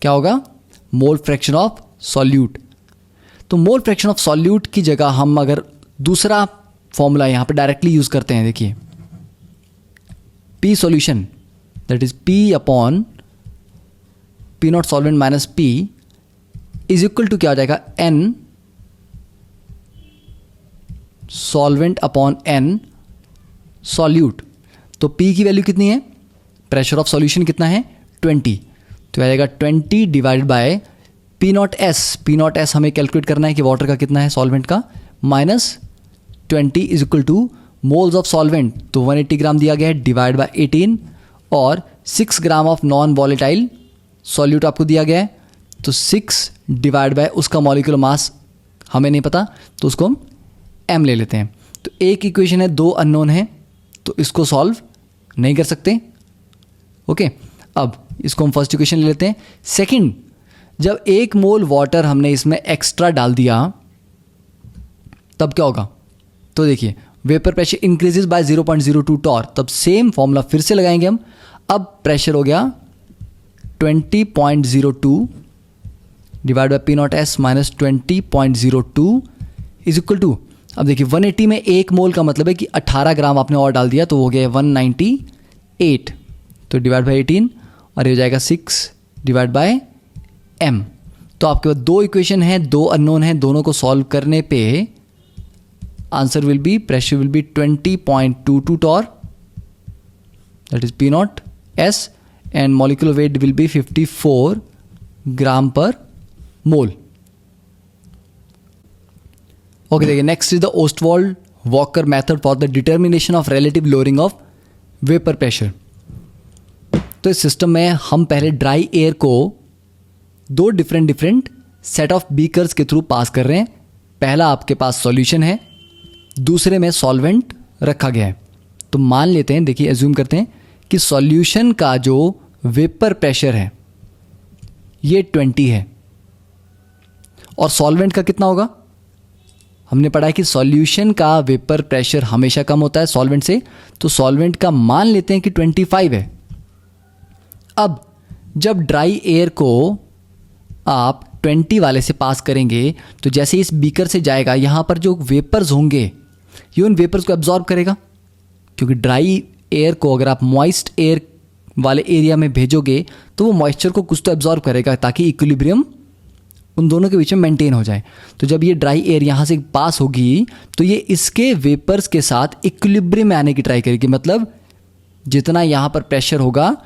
क्या होगा, मोल फ्रैक्शन ऑफ सॉल्यूट। तो मोल फ्रैक्शन ऑफ सॉल्यूट की जगह हम अगर दूसरा फॉर्मूला यहाँ पे डायरेक्टली यूज करते हैं, देखिए P solution that is P upon P naught solvent minus P is equal to क्या हो जाएगा, N solvent upon N solute. तो P की वैल्यू कितनी है, प्रेशर ऑफ सॉल्यूशन कितना है 20, तो आ जाएगा 20 divided by P naught S. P naught S हमें कैलकुलेट करना है कि वाटर का कितना है सॉल्वेंट का, minus 20 is equal two moles of solvent, तो 180 ग्राम दिया गया है डिवाइड बाय 18, और 6 gram of non volatile solute आपको दिया गया है, तो 6 डिवाइड बाय उसका मॉलिक्यूलर मास हमें नहीं पता तो उसको हम m ले लेते हैं। तो एक इक्वेशन है, 2 अननोन है, तो इसको सॉल्व नहीं कर सकते। ओके, अब इसको हम फर्स्ट इक्वेशन ले लेते हैं। सेकंड, जब 1 मोल वाटर हमने इसमें एक्स्ट्रा डाल दिया तब क्या होगा, तो देखिए vapour pressure increases by 0.02 torr, तब सेम फॉर्मूला फिर से लगाएंगे हम। अब प्रेशर हो गया 20.02 divide by P naught S minus 20.02 is equal to, अब देखिए 180 में 1 मोल का मतलब है कि 18 ग्राम आपने और डाल दिया तो हो गया 198, तो डिवाइड बाय 18 और ये हो जाएगा 6 डिवाइड बाय m। तो आपके पास 2 इक्वेशन है, 2 अननोन है, दोनों को सॉल्व करने पे answer will be, pressure will be 20.22 torr that is P naught S and molecular weight will be 54 gram per mole. Okay, देखिए next is the Ostwald Walker method for the determination of relative lowering of vapour pressure. तो इस system में हम पहले dry air को 2 different set of beakers के through pass कर रहे हैं। पहला आपके पास सॉल्यूशन है, दूसरे में सॉल्वेंट रखा गया है। तो मान लेते हैं, देखिए एज्यूम करते हैं कि सॉल्यूशन का जो वेपर प्रेशर है ये 20 है, और सॉल्वेंट का कितना होगा? हमने पढ़ा है कि सॉल्यूशन का वेपर प्रेशर हमेशा कम होता है सॉल्वेंट से, तो सॉल्वेंट का मान लेते हैं कि 25 है। अब जब ड्राई एयर को आप 20 वाले से पास करेंगे तो जैसे इस बीकर से जाएगा, यहाँ पर जो वेपर्स होंगे ये उन वेपर्स को एब्जॉर्ब करेगा, क्योंकि ड्राई एयर को अगर आप मॉइस्ट एयर वाले एरिया में भेजोगे तो वो मॉइस्चर को कुछ तो एब्जॉर्ब करेगा ताकि इक्विलिब्रियम उन दोनों के बीच में मेंटेन हो जाए। तो जब ये ड्राई एयर यहाँ से पास होगी तो ये इसके वेपर्स के साथ इक्विलिब्रियम में आने की ट्राई करेगी, मतलब जितना यहाँ पर प्रेशर होगा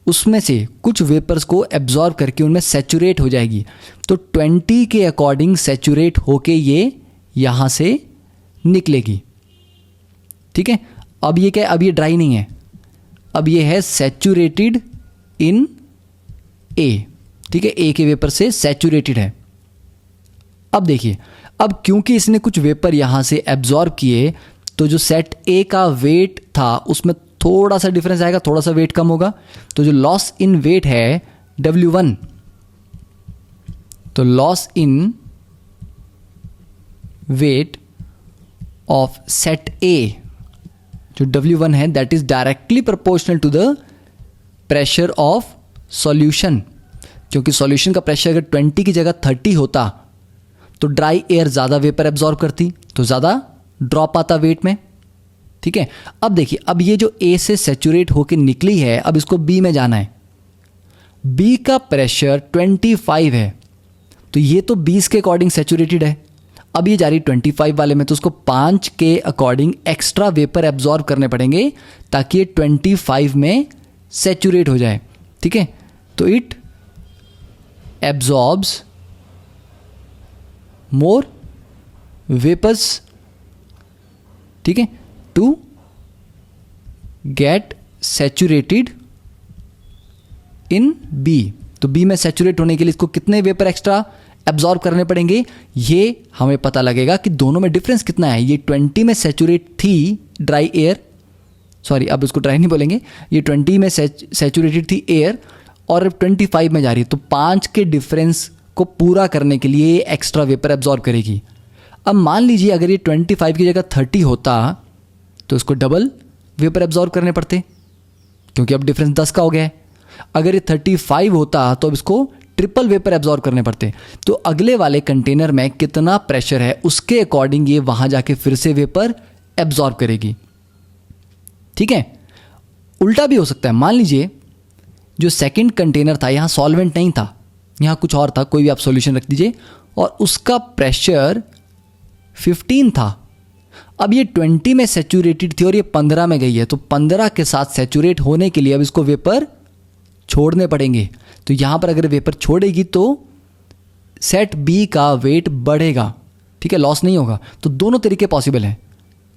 उसमें से कुछ वेपर्स को एब्जॉर्ब करके उनमें सैचुरेट हो जाएगी। तो 20 के अकॉर्डिंग सैचुरेट होके ये यहाँ से निकलेगी। ठीक है, अब ये क्या है? अब ये ड्राई नहीं है, अब ये है सैचुरेटेड इन ए। ठीक है, ए के वेपर से सैचुरेटेड है। अब देखिए, अब क्योंकि इसने कुछ वेपर यहां से एब्जॉर्ब किए तो जो सेट ए का वेट था उसमें थोड़ा सा डिफरेंस आएगा, थोड़ा सा वेट कम होगा, तो जो लॉस इन वेट है W1, तो loss in weight of set A जो W1 है that is directly proportional to the pressure of solution. क्योंकि सॉल्यूशन का प्रेशर अगर 20 की जगह 30 होता तो ड्राई एयर ज़्यादा वेपर एब्जॉर्ब करती तो ज़्यादा ड्रॉप आता वेट में। ठीक है, अब देखिए, अब ये जो ए से सैचुरेट होकर निकली है अब इसको बी में जाना है। बी का प्रेशर 25 है तो ये तो 20 के अकॉर्डिंग सैचुरेटेड है, अब ये जा रही 25 वाले में, तो उसको 5 के अकॉर्डिंग एक्स्ट्रा वेपर एब्जॉर्ब करने पड़ेंगे ताकि ये 25 में सैचुरेट हो जाए। ठीक है, तो इट एब्जॉर्ब्स मोर वेपर्स, ठीक है, to get saturated in B. तो बी में सैचुरेट होने के लिए इसको कितने वेपर एक्स्ट्रा एब्जॉर्ब करने पड़ेंगे, ये हमें पता लगेगा कि दोनों में डिफरेंस कितना है। ये 20 में सैचुरेट थी ड्राई एयर, सॉरी अब उसको ड्राई नहीं बोलेंगे, ये 20 में सैचुरेटेड थी एयर और अब 25 में जा रही है, तो 5 के डिफरेंस को पूरा करने के लिए एक्स्ट्रा वेपर एब्जॉर्ब करेगी। अब मान लीजिए अगर ये 25 की जगह 30 होता तो इसको डबल वेपर एब्जॉर्ब करने पड़ते, क्योंकि अब डिफरेंस 10 का हो गया है। अगर ये 35 होता तो अब इसको ट्रिपल वेपर एब्जॉर्ब करने पड़ते। तो अगले वाले कंटेनर में कितना प्रेशर है उसके अकॉर्डिंग ये वहां जाके फिर से वेपर एब्जॉर्ब करेगी। ठीक है, उल्टा भी हो सकता है। मान लीजिए जो सेकंड कंटेनर था यहां सॉल्वेंट नहीं था, यहां कुछ और था, कोई भी आप सॉल्यूशन रख दीजिए, और उसका प्रेशर 15 था। अब ये 20 में सैचुरेटेड थी और ये 15 में गई है, तो 15 के साथ सैचुरेट होने के लिए अब इसको वेपर छोड़ने पड़ेंगे। तो यहां पर अगर वेपर छोड़ेगी तो सेट बी का वेट बढ़ेगा। ठीक है, लॉस नहीं होगा। तो दोनों तरीके पॉसिबल हैं।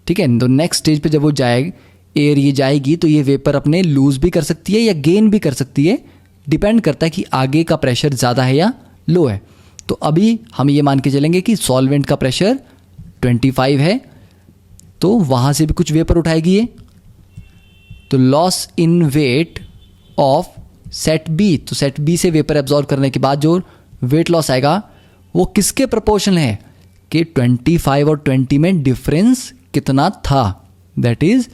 ठीक है, तो नेक्स्ट स्टेज पे जब वो जाएगी एयर ये जाएगी तो ये वेपर अपने लूज भी कर सकती है या गेन भी कर सकती है, डिपेंड करता है कि आगे का प्रेशर ज़्यादा है या लो है। तो अभी हम ये मान के चलेंगे कि सॉल्वेंट का प्रेशर 25 है तो वहाँ से भी कुछ वेपर उठाएगी ये, तो loss in weight of set B, तो सेट बी से वेपर एब्जॉर्ब करने के बाद जो वेट लॉस आएगा वो किसके प्रोपोर्शनल है कि 25 और 20 में डिफरेंस कितना था, that is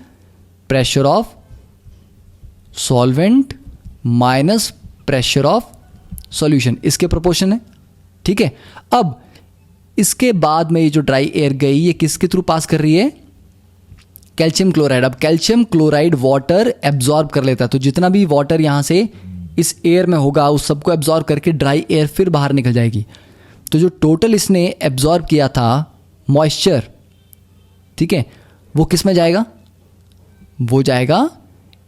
pressure of solvent minus pressure of solution, इसके प्रोपोर्शन है। ठीक है, अब इसके बाद में ये जो ड्राई एयर गई ये किसके थ्रू पास कर रही है, कैल्शियम क्लोराइड। अब कैल्शियम क्लोराइड वाटर एब्जॉर्ब कर लेता है, तो जितना भी वाटर यहां से इस एयर में होगा उस सबको एब्जॉर्ब करके ड्राई एयर फिर बाहर निकल जाएगी। तो जो टोटल इसने एब्जॉर्ब किया था मॉइस्चर, ठीक है, वो किस में जाएगा, वो जाएगा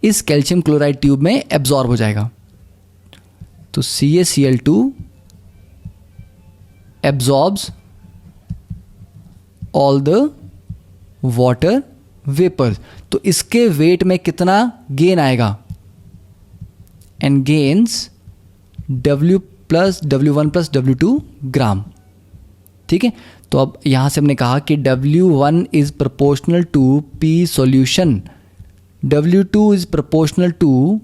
इस कैल्शियम क्लोराइड ट्यूब में एब्जॉर्ब हो जाएगा। तो CaCl2 absorbs all the water vapours. तो इसके वेट में कितना गेन आएगा, and gains W plus W1 plus W2 gram. ठीक है, तो अब यहां से हमने कहा कि W1 is proportional to P solution, W2 is proportional to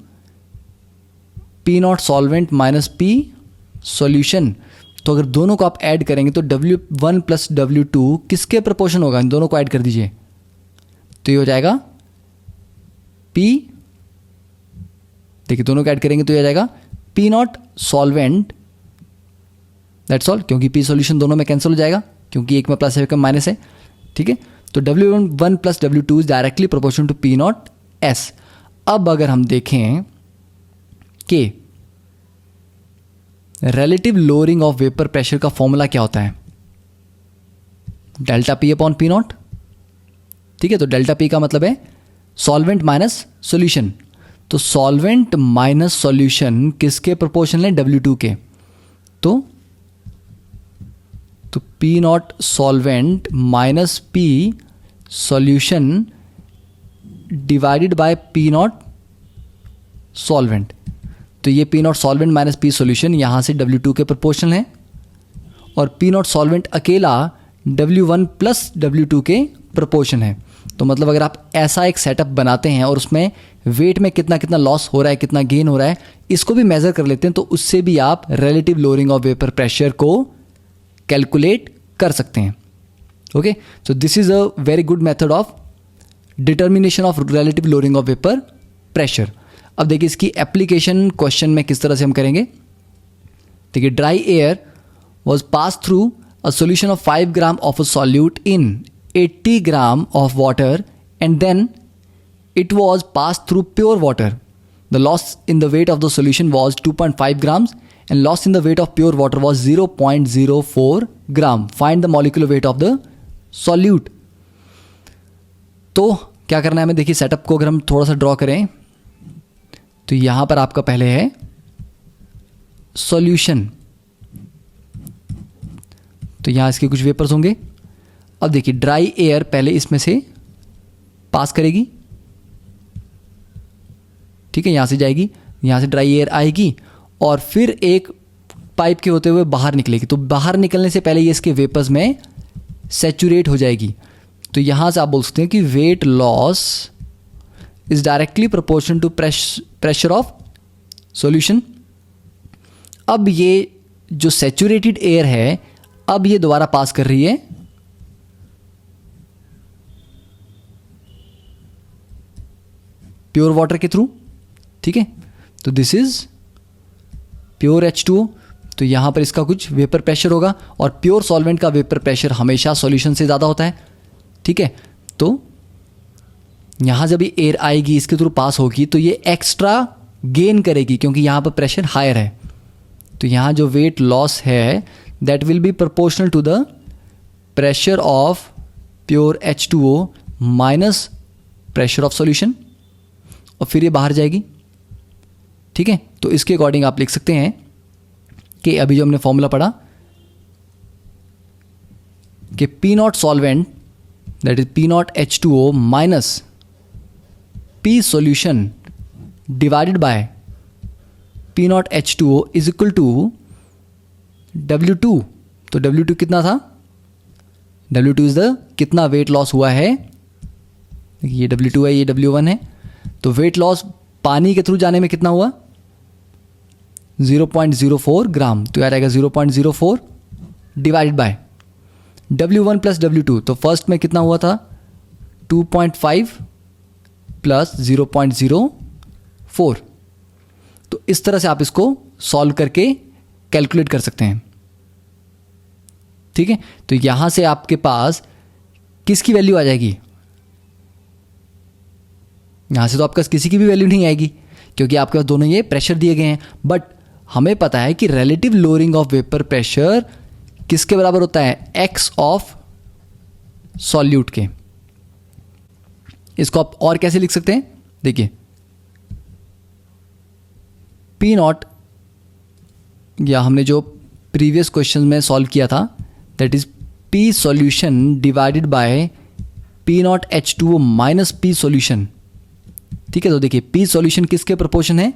P naught solvent minus P solution. तो अगर दोनों को आप ऐड करेंगे तो W1 प्लस W2 किसके प्रोपोर्शन होगा? इन दोनों को ऐड कर दीजिए तो ये हो जाएगा P, देखिए दोनों को ऐड करेंगे तो ये आ जाएगा P naught solvent, that's all, क्योंकि P सॉल्यूशन दोनों में कैंसिल हो जाएगा क्योंकि एक में प्लस है एक में माइनस है, ठीक है। तो W1 plus W2 is directly proportional to P naught S। अब अगर हम देखें कि relative lowering of vapour pressure का फॉर्मूला क्या होता है, delta P upon P naught, ठीक है। तो डेल्टा P का मतलब है सॉल्वेंट माइनस सॉल्यूशन। तो सॉल्वेंट माइनस सॉल्यूशन किसके प्रोपोर्शनल है? W2 के। तो P naught solvent minus P solution divided by P naught solvent. तो ये P naught solvent minus P solution यहाँ से W2 के प्रोपोर्शनल है और P नॉट सॉल्वेंट अकेला W1 प्लस W2 के प्रोपोर्शन है। तो मतलब अगर आप ऐसा एक सेटअप बनाते हैं और उसमें वेट में कितना कितना लॉस हो रहा है, कितना गेन हो रहा है, इसको भी मेजर कर लेते हैं, तो उससे भी आप relative lowering of vapour pressure को कैलकुलेट कर सकते हैं। Okay, so this is a very good method of determination of relative lowering of vapour pressure. अब देखिए इसकी एप्लीकेशन क्वेश्चन में किस तरह से हम करेंगे। देखिए, dry air was pass through a solution of 5 gram of a solute in 80 gram of water and then it was passed through pure water. The loss in the weight of the solution was 2.5 grams and loss in the weight of pure water was 0.04 gram. Find the molecular weight of the solute. तो क्या करना है हमें, देखिए setup को अगर हम थोड़ा सा ड्रॉ करें तो यहां पर आपका पहले है सॉल्यूशन, तो यहां इसके कुछ वेपर्स होंगे। अब देखिए ड्राई एयर पहले इसमें से पास करेगी, ठीक है, यहां से जाएगी, यहां से ड्राई एयर आएगी और फिर एक पाइप के होते हुए बाहर निकलेगी। तो बाहर निकलने से पहले ये इसके वेपर्स में सैचुरेट हो जाएगी। तो यहां से आप बोल सकते हैं कि weight loss is directly proportional to pressure of solution. अब ये जो सैचुरेटेड एयर है, अब ये दोबारा पास कर रही है प्योर वाटर के थ्रू, ठीक है। तो दिस इज प्योर H2O। तो यहां पर इसका कुछ वेपर प्रेशर होगा और प्योर सॉल्वेंट का वेपर प्रेशर हमेशा सॉल्यूशन से ज़्यादा होता है, ठीक है। तो यहां जब भी एयर आएगी इसके थ्रू पास होगी तो ये एक्स्ट्रा गेन करेगी क्योंकि यहां पर प्रेशर हायर है। तो यहां जो वेट लॉस है that will be proportional to the pressure of pure H2O minus pressure of solution, और फिर ये बाहर जाएगी, ठीक है। तो इसके अकॉर्डिंग आप लिख सकते हैं कि अभी जो हमने फॉर्मूला पढ़ा कि P naught solvent that is P naught H2O minus P solution divided by P naught H2O is equal to W2। तो W2 कितना था? W2 इज द कितना वेट लॉस हुआ है, ये W2 है, ये W1 है। तो वेट लॉस पानी के थ्रू जाने में कितना हुआ? 0.04 ग्राम। तो यार आएगा 0.04 divided by W1 plus W2। तो फर्स्ट में कितना हुआ था? 2.5 प्लस 0.04। तो इस तरह से आप इसको सॉल्व करके कैलकुलेट कर सकते हैं, ठीक है। तो यहां से आपके पास किसकी वैल्यू आ जाएगी? यहां से तो आपके पास किसी की भी वैल्यू नहीं आएगी क्योंकि आपके पास दोनों ये प्रेशर दिए गए हैं। बट हमें पता है कि relative lowering of vapour pressure किसके बराबर होता है? एक्स ऑफ सॉल्यूट के। इसको आप और कैसे लिख सकते हैं? देखिए P नॉट, या हमने जो प्रीवियस क्वेश्चन में सॉल्व किया था that is P solution divided by P naught H2O minus P solution, ठीक है। तो देखिए P सॉल्यूशन किसके प्रोपोर्शन है?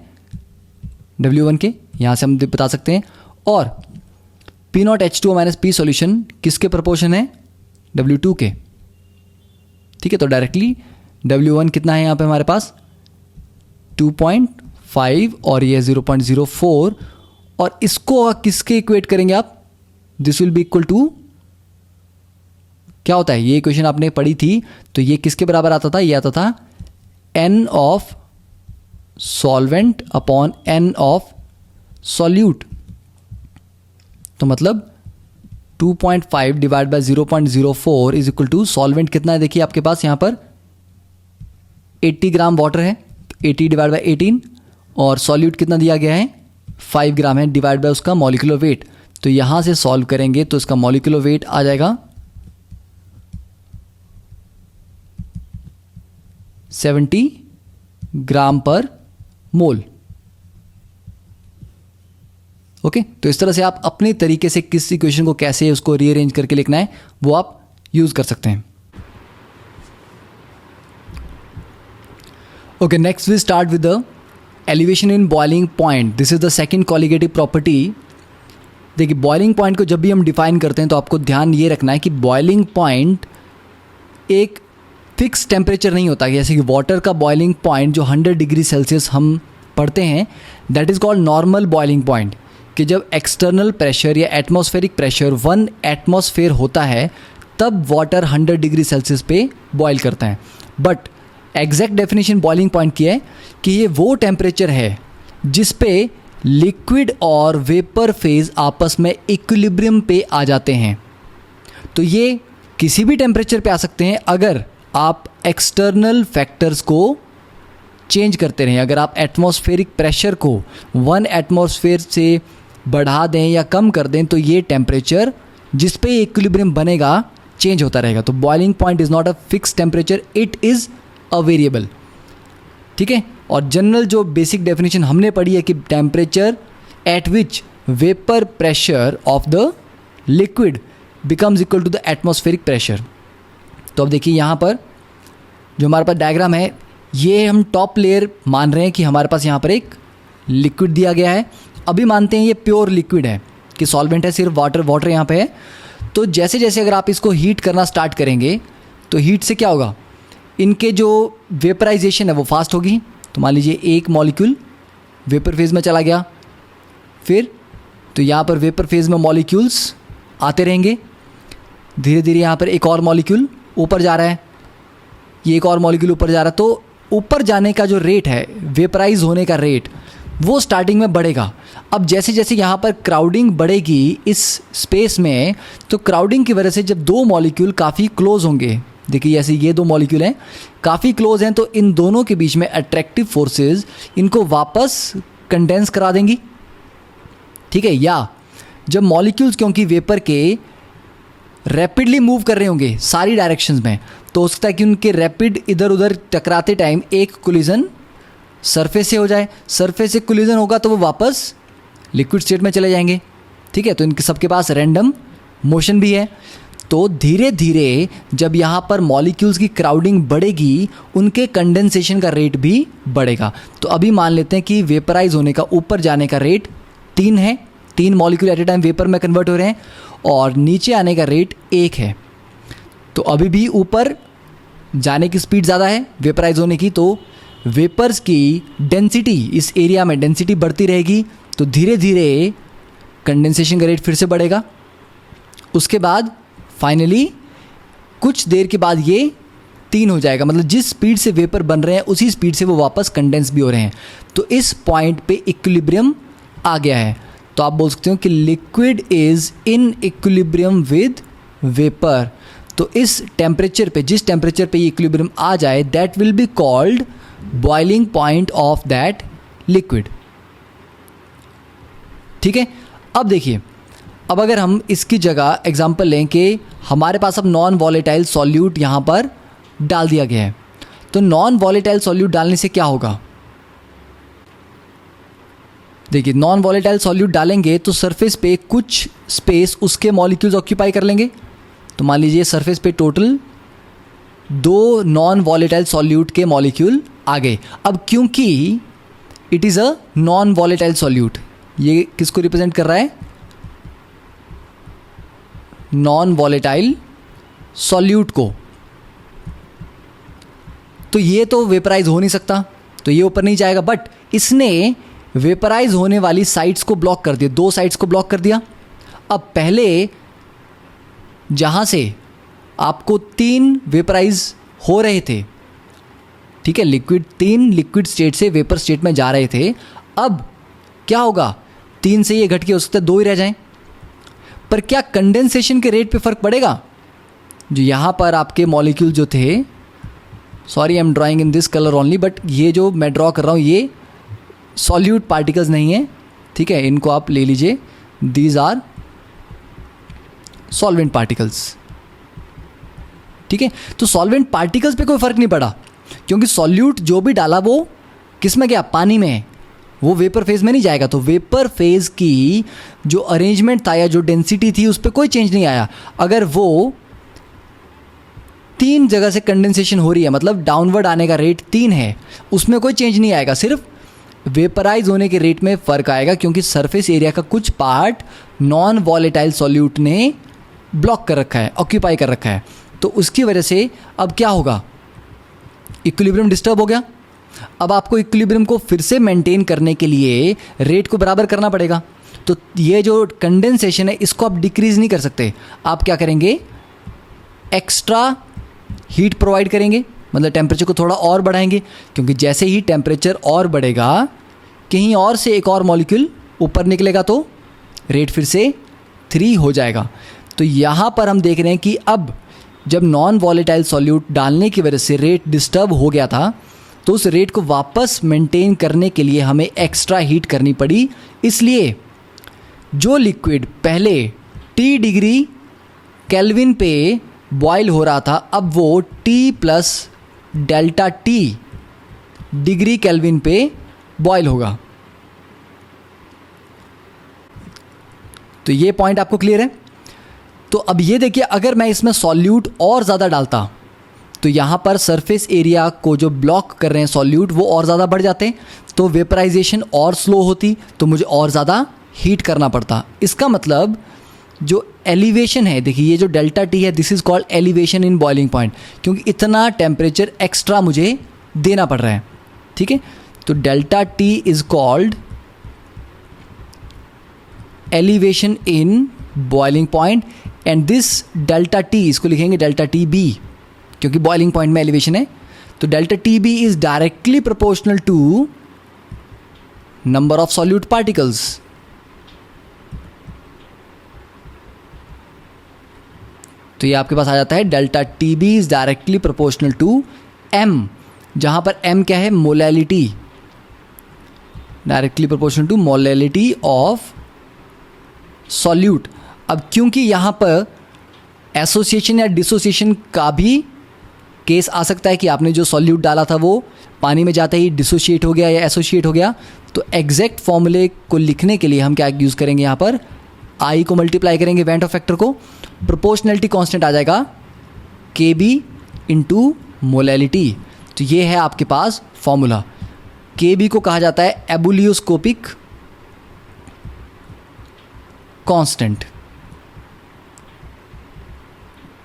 W1 के, यहां से हम बता सकते हैं। और P naught H2O minus P solution किसके प्रोपोर्शन है? W2 के, ठीक है। तो डायरेक्टली W1 कितना है यहां पे हमारे पास? 5 और ये 0.04, और इसको किसके इक्वेट करेंगे आप, this will be equal to, क्या होता है, ये इक्वेशन आपने पढ़ी थी, तो ये किसके बराबर आता था, ये आता था n of solvent upon n of solute. तो मतलब 2.5 divide by 0.04 is equal to, solvent कितना है देखिए आपके पास यहाँ पर 80 ग्राम वाटर है, 80 डिवाइड बाय 18, और सॉल्यूट कितना दिया गया है 5 ग्राम है, डिवाइड बाय उसका मॉलिक्यूलर वेट। तो यहाँ से सॉल्व करेंगे तो इसका मॉलिक्यूलर वेट आ जाएगा 70 ग्राम पर मोल। ओके, तो इस तरह से आप अपने तरीके से किस इक्वेशन को कैसे उसको रीअरेंज करके लिखना है वो आप यूज कर सकते हैं। Okay, next we start with the elevation in boiling point. This is the second colligative property. देखिए, बॉइलिंग पॉइंट को जब भी हम डिफाइन करते हैं तो आपको ध्यान ये रखना है कि बॉइलिंग पॉइंट एक फिक्स टेम्परेचर नहीं होता। जैसे कि वाटर का बॉइलिंग पॉइंट जो 100 डिग्री सेल्सियस हम पढ़ते हैं, that is called normal boiling point, कि जब एक्सटर्नल प्रेशर या एटमॉस्फेरिक प्रेशर 1 एटमॉस्फेयर होता है तब वाटर 100 डिग्री सेल्सियस पे बॉयल करता है। But exact definition boiling point की है कि ये वो टेम्परेचर है जिस पे लिक्विड और वेपर फेज आपस में इक्विलिब्रियम पे आ जाते हैं। तो ये किसी भी टेम्परेचर पे आ सकते हैं अगर आप एक्सटर्नल फैक्टर्स को चेंज करते रहें। अगर आप एटमॉस्फेरिक प्रेशर को 1 एटमॉस्फेयर से बढ़ा दें या कम कर दें तो ये टेम्परेचर जिस पे इक्विलिब्रियम बनेगा चेंज होता रहेगा। तो boiling point is not a fix temperature, it is a variable. ठीक है, और जनरल जो बेसिक डेफिनेशन हमने पढ़ी है कि temperature at which vapour pressure of the liquid becomes equal to the atmospheric pressure. तो अब देखिए यहाँ पर जो हमारे पास डायग्राम है, ये हम टॉप लेयर मान रहे हैं कि हमारे पास यहाँ पर एक लिक्विड दिया गया है। अभी मानते हैं ये प्योर लिक्विड है कि सॉल्वेंट है, सिर्फ वाटर यहाँ पे है। तो जैसे जैसे अगर आप इसको हीट करना स्टार्ट करेंगे तो हीट से क्या होगा, इनके जो वेपराइजेशन है वो फास्ट होगी। तो मान लीजिए एक मॉलिक्यूल वेपर फेज में चला गया, फिर तो यहाँ पर वेपर फेज में मॉलिक्यूल्स आते रहेंगे, धीरे धीरे यहाँ पर एक और मॉलिक्यूल ऊपर जा रहा है, ये एक और मॉलिक्यूल ऊपर जा रहा है। तो ऊपर जाने का जो रेट है, वेपराइज होने का रेट, वो स्टार्टिंग में बढ़ेगा। अब जैसे जैसे यहाँ पर क्राउडिंग बढ़ेगी इस स्पेस में, तो क्राउडिंग की वजह से जब दो मॉलिक्यूल काफ़ी क्लोज होंगे, देखिए जैसे ये दो मॉलिक्यूल हैं काफ़ी क्लोज हैं, तो इन दोनों के बीच में अट्रैक्टिव फोर्सेस इनको वापस कंडेंस करा देंगी। ठीक है, या जब मॉलिक्यूल्स क्योंकि वेपर के रैपिडली मूव कर रहे होंगे सारी डायरेक्शंस में, तो हो सकता है कि उनके रैपिड इधर उधर टकराते टाइम एक कोलिजन सरफेस से हो जाए। सरफेस से कोलिजन होगा तो वो वापस लिक्विड स्टेट में चले जाएंगे। ठीक है, तो इनके सबके पास रैंडम मोशन भी है। तो धीरे धीरे जब यहाँ पर मॉलिक्यूल्स की क्राउडिंग बढ़ेगी, उनके कंडेंसेशन का रेट भी बढ़ेगा। तो अभी मान लेते हैं कि वेपराइज होने का, ऊपर जाने का रेट 3 है, 3 मॉलिक्यूल एट ए टाइम वेपर में कन्वर्ट हो रहे हैं, और नीचे आने का रेट 1 है। तो अभी भी ऊपर जाने की स्पीड ज़्यादा है वेपराइज होने की, तो वेपर्स की डेंसिटी, इस एरिया में डेंसिटी बढ़ती रहेगी। तो धीरे धीरे कंडेंसेशन का रेट फिर से बढ़ेगा। उसके बाद फाइनली कुछ देर के बाद ये 3 हो जाएगा, मतलब जिस स्पीड से वेपर बन रहे हैं उसी स्पीड से वो वापस कंडेंस भी हो रहे हैं। तो इस पॉइंट पे इक्विलिब्रियम आ गया है। तो आप बोल सकते हो कि liquid is in equilibrium with vapour. तो इस टेम्परेचर पे, जिस टेम्परेचर पे ये इक्विलिब्रियम आ जाए, that will be called boiling point of that liquid. ठीक है, अब देखिए, अब अगर हम इसकी जगह एग्जांपल लें कि हमारे पास अब नॉन वॉलेटाइल सॉल्यूट यहाँ पर डाल दिया गया है, तो नॉन वॉलेटाइल सॉल्यूट डालने से क्या होगा, देखिए नॉन वॉलेटाइल सॉल्यूट डालेंगे तो सरफेस पे कुछ स्पेस उसके मॉलिक्यूल्स ऑक्यूपाई कर लेंगे। तो मान लीजिए सरफेस पे टोटल 2 नॉन वॉलेटाइल सॉल्यूट के मॉलिक्यूल आ गए। अब क्योंकि it is a non volatile solute, ये किसको रिप्रेजेंट कर रहा है, नॉन वॉलेटाइल सॉल्यूट को, तो ये तो वेपराइज हो नहीं सकता, तो ये ऊपर नहीं जाएगा, बट इसने वेपराइज होने वाली साइड्स को ब्लॉक कर दिया, 2 साइड्स को ब्लॉक कर दिया। अब पहले जहाँ से आपको 3 वेपराइज हो रहे थे, ठीक है, लिक्विड 3 लिक्विड स्टेट से वेपर स्टेट में जा रहे थे, अब क्या होगा, 3 से ये घट के हो सकता है 2 ही रह जाएं। पर क्या कंडेंसेशन के रेट पे फ़र्क पड़ेगा? जो यहाँ पर आपके मॉलिक्यूल जो थे, sorry I am drawing in this colour only, but ये जो मैं ड्रॉ कर रहा हूँ ये सॉल्यूट पार्टिकल्स नहीं है, ठीक है, इनको आप ले लीजिए, दीज आर सॉल्वेंट पार्टिकल्स, ठीक है। तो सॉल्वेंट पार्टिकल्स पे कोई फ़र्क नहीं पड़ा, क्योंकि सॉल्यूट जो भी डाला वो किस में गया, पानी में, वो वेपर फेज में नहीं जाएगा। तो वेपर फेज की जो अरेंजमेंट था या जो डेंसिटी थी उस पर कोई चेंज नहीं आया। अगर वो 3 जगह से कंडेंसेशन हो रही है, मतलब डाउनवर्ड आने का रेट 3 है, उसमें कोई चेंज नहीं आएगा, सिर्फ वेपराइज होने के रेट में फ़र्क आएगा, क्योंकि सरफेस एरिया का कुछ पार्ट नॉन वॉलेटाइल सॉल्यूट ने ब्लॉक कर रखा है, ऑक्यूपाई कर रखा है। तो उसकी वजह से अब क्या होगा, इक्विलिब्रियम डिस्टर्ब हो गया। अब आपको इक्विलिब्रियम को फिर से मेंटेन करने के लिए रेट को बराबर करना पड़ेगा। तो ये जो कंडेंसेशन है इसको आप डिक्रीज नहीं कर सकते, आप क्या करेंगे, एक्स्ट्रा हीट प्रोवाइड करेंगे, मतलब टेम्परेचर को थोड़ा और बढ़ाएंगे, क्योंकि जैसे ही टेम्परेचर और बढ़ेगा कहीं और से एक और मॉलिक्यूल ऊपर निकलेगा तो रेट फिर से 3 हो जाएगा। तो यहाँ पर हम देख रहे हैं कि अब जब नॉन वॉलेटाइल सॉल्यूट डालने की वजह से रेट डिस्टर्ब हो गया था, तो उस रेट को वापस मेंटेन करने के लिए हमें एक्स्ट्रा हीट करनी पड़ी। इसलिए जो लिक्विड पहले T डिग्री केल्विन पे बॉयल हो रहा था, अब वो T plus delta T degree kelvin पे बॉयल होगा। तो ये पॉइंट आपको क्लियर है? तो अब ये देखिए, अगर मैं इसमें सॉल्यूट और ज़्यादा डालता तो यहाँ पर सरफेस एरिया को जो ब्लॉक कर रहे हैं सॉल्यूट वो और ज़्यादा बढ़ जाते, तो वेपराइजेशन और स्लो होती, तो मुझे और ज़्यादा हीट करना पड़ता। इसका मतलब जो एलिवेशन है, देखिए ये जो डेल्टा टी है, this is called elevation in boiling point, क्योंकि इतना टेम्परेचर एक्स्ट्रा मुझे देना पड़ रहा है, ठीक है। तो delta T is called elevation in boiling point, and this delta T, इसको लिखेंगे डेल्टा टी बी, क्योंकि बॉइलिंग पॉइंट में एलिवेशन है। तो delta T B is directly proportional to number of solute particles. तो ये आपके पास आ जाता है delta T B is directly proportional to M, जहां पर एम क्या है, molality, directly proportional to molality of solute. अब क्योंकि यहाँ पर एसोसिएशन या डिसोसिएशन का भी केस आ सकता है कि आपने जो सॉल्यूट डाला था वो पानी में जाते ही डिसोशिएट हो गया या एसोसिएट हो गया, तो एग्जैक्ट फॉर्मूले को लिखने के लिए हम क्या यूज़ करेंगे, यहाँ पर आई को मल्टीप्लाई करेंगे वेंट ऑफ फैक्टर को, प्रोपोर्शनैलिटी कांस्टेंट आ जाएगा के बी इंटू मोलैलिटी। तो ये है आपके पास फॉर्मूला। के बी को कहा जाता है एबुलियोस्कोपिक कांस्टेंट,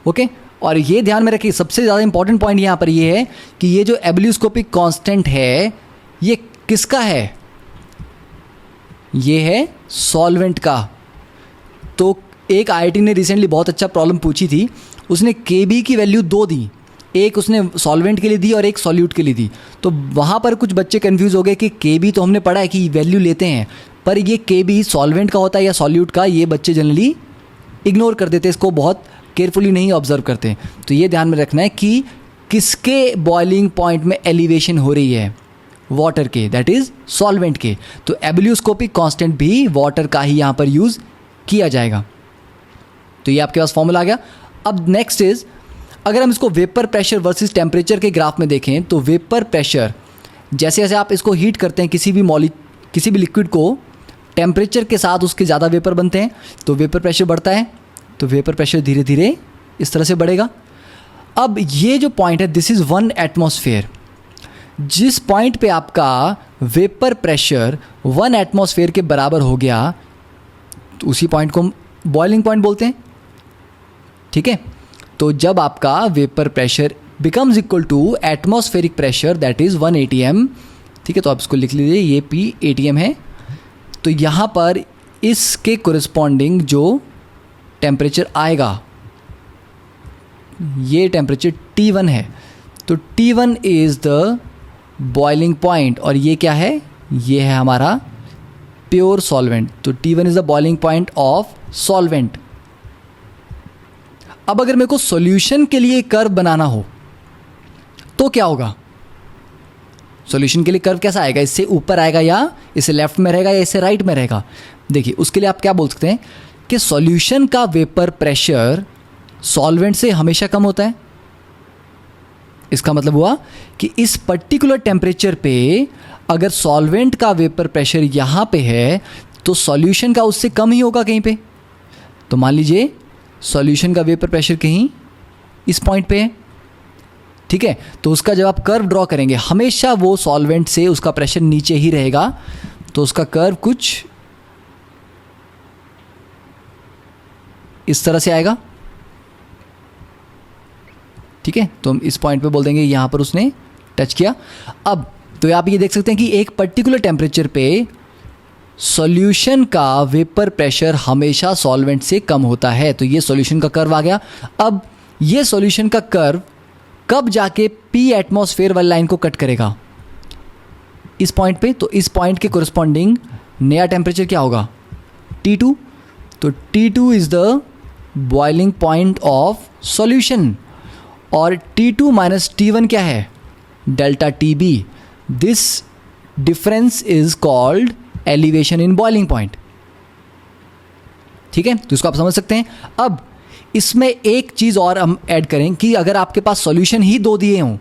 ओके। और ये ध्यान में रखिए, सबसे ज़्यादा इंपॉर्टेंट पॉइंट यहाँ पर ये है कि ये जो एबुलियोस्कोपिक कांस्टेंट है ये किसका है, ये है सॉल्वेंट का। तो एक आईआईटी ने रिसेंटली बहुत अच्छा प्रॉब्लम पूछी थी, उसने केबी की वैल्यू 2 दी, एक उसने सॉल्वेंट के लिए दी और एक सॉल्यूट के लिए दी। तो वहाँ पर कुछ बच्चे कंफ्यूज हो गए कि केबी तो हमने पढ़ा है कि वैल्यू लेते हैं, पर ये केबी सॉल्वेंट का होता है या सॉल्यूट का, ये बच्चे जनरली इग्नोर कर देते, इसको बहुत केयरफुली नहीं ऑब्जर्व करते। तो ये ध्यान में रखना है कि किसके बॉइलिंग पॉइंट में एलिवेशन हो रही है, वाटर के, दैट इज सॉल्वेंट के। तो एबुलियोस्कोपिक कांस्टेंट भी वाटर का ही यहाँ पर यूज़ किया जाएगा। तो ये आपके पास फॉर्मूला आ गया। अब नेक्स्ट इज, अगर हम इसको वेपर प्रेशर वर्सेस टेम्परेचर के ग्राफ में देखें तो वेपर प्रेशर, जैसे जैसे आप इसको हीट करते हैं किसी भी लिक्विड को, टेम्परेचर के साथ उसके ज़्यादा वेपर बनते हैं, तो वेपर प्रेशर बढ़ता है, तो वेपर प्रेशर धीरे धीरे इस तरह से बढ़ेगा। अब ये जो पॉइंट है, दिस इज़ 1 एटमॉस्फेयर। जिस पॉइंट पे आपका वेपर प्रेशर 1 एटमॉस्फेयर के बराबर हो गया, तो उसी पॉइंट को हम बॉइलिंग पॉइंट बोलते हैं, ठीक है। तो जब आपका vapour pressure becomes equal to atmospheric pressure that is 1 atm, ठीक है, तो आप इसको लिख लीजिए, ये P ATM है। तो यहाँ पर इसके कोरिस्पॉन्डिंग जो टेम्परेचर आएगा, ये टेम्परेचर T1 है, तो T1 is the boiling point, और ये क्या है, ये है हमारा प्योर सॉल्वेंट। तो T1 is the boiling point of solvent. अब अगर मेरे को सॉल्यूशन के लिए कर्व बनाना हो तो क्या होगा? सॉल्यूशन के लिए कर्व कैसा आएगा? इससे ऊपर आएगा, या इससे लेफ्ट में रहेगा, या इससे राइट में रहेगा? देखिए, उसके लिए आप क्या बोल सकते हैं कि सॉल्यूशन का वेपर प्रेशर सॉल्वेंट से हमेशा कम होता है। इसका मतलब हुआ कि इस पर्टिकुलर टेम्परेचर पे अगर सॉल्वेंट का वेपर प्रेशर यहाँ पे है तो सॉल्यूशन का उससे कम ही होगा कहीं पे। तो मान लीजिए सॉल्यूशन का वेपर प्रेशर कहीं इस पॉइंट पे है, ठीक है, तो उसका जब आप कर्व ड्रॉ करेंगे हमेशा वो सॉल्वेंट से उसका प्रेशर नीचे ही रहेगा, तो उसका कर्व कुछ इस तरह से आएगा, ठीक है। तो हम इस पॉइंट पे बोल देंगे यहाँ पर उसने टच किया। अब तो आप ये देख सकते हैं कि एक पर्टिकुलर टेम्परेचर पे सॉल्यूशन का वेपर प्रेशर हमेशा सॉल्वेंट से कम होता है। तो ये सॉल्यूशन का कर्व आ गया। अब ये सॉल्यूशन का कर्व कब जाके P एटमॉस्फेयर वाली लाइन को कट करेगा? इस पॉइंट पे। तो इस पॉइंट के कोरिस्पॉन्डिंग नया टेम्परेचर क्या होगा? T2। तो T2 is the boiling point of solution, और T2 माइनस T1 क्या है? Delta TB। This difference is called elevation in boiling point, ठीक है। तो इसको आप समझ सकते हैं। अब इसमें एक चीज़ और हम ऐड करें कि अगर आपके पास सॉल्यूशन ही दो दिए हों,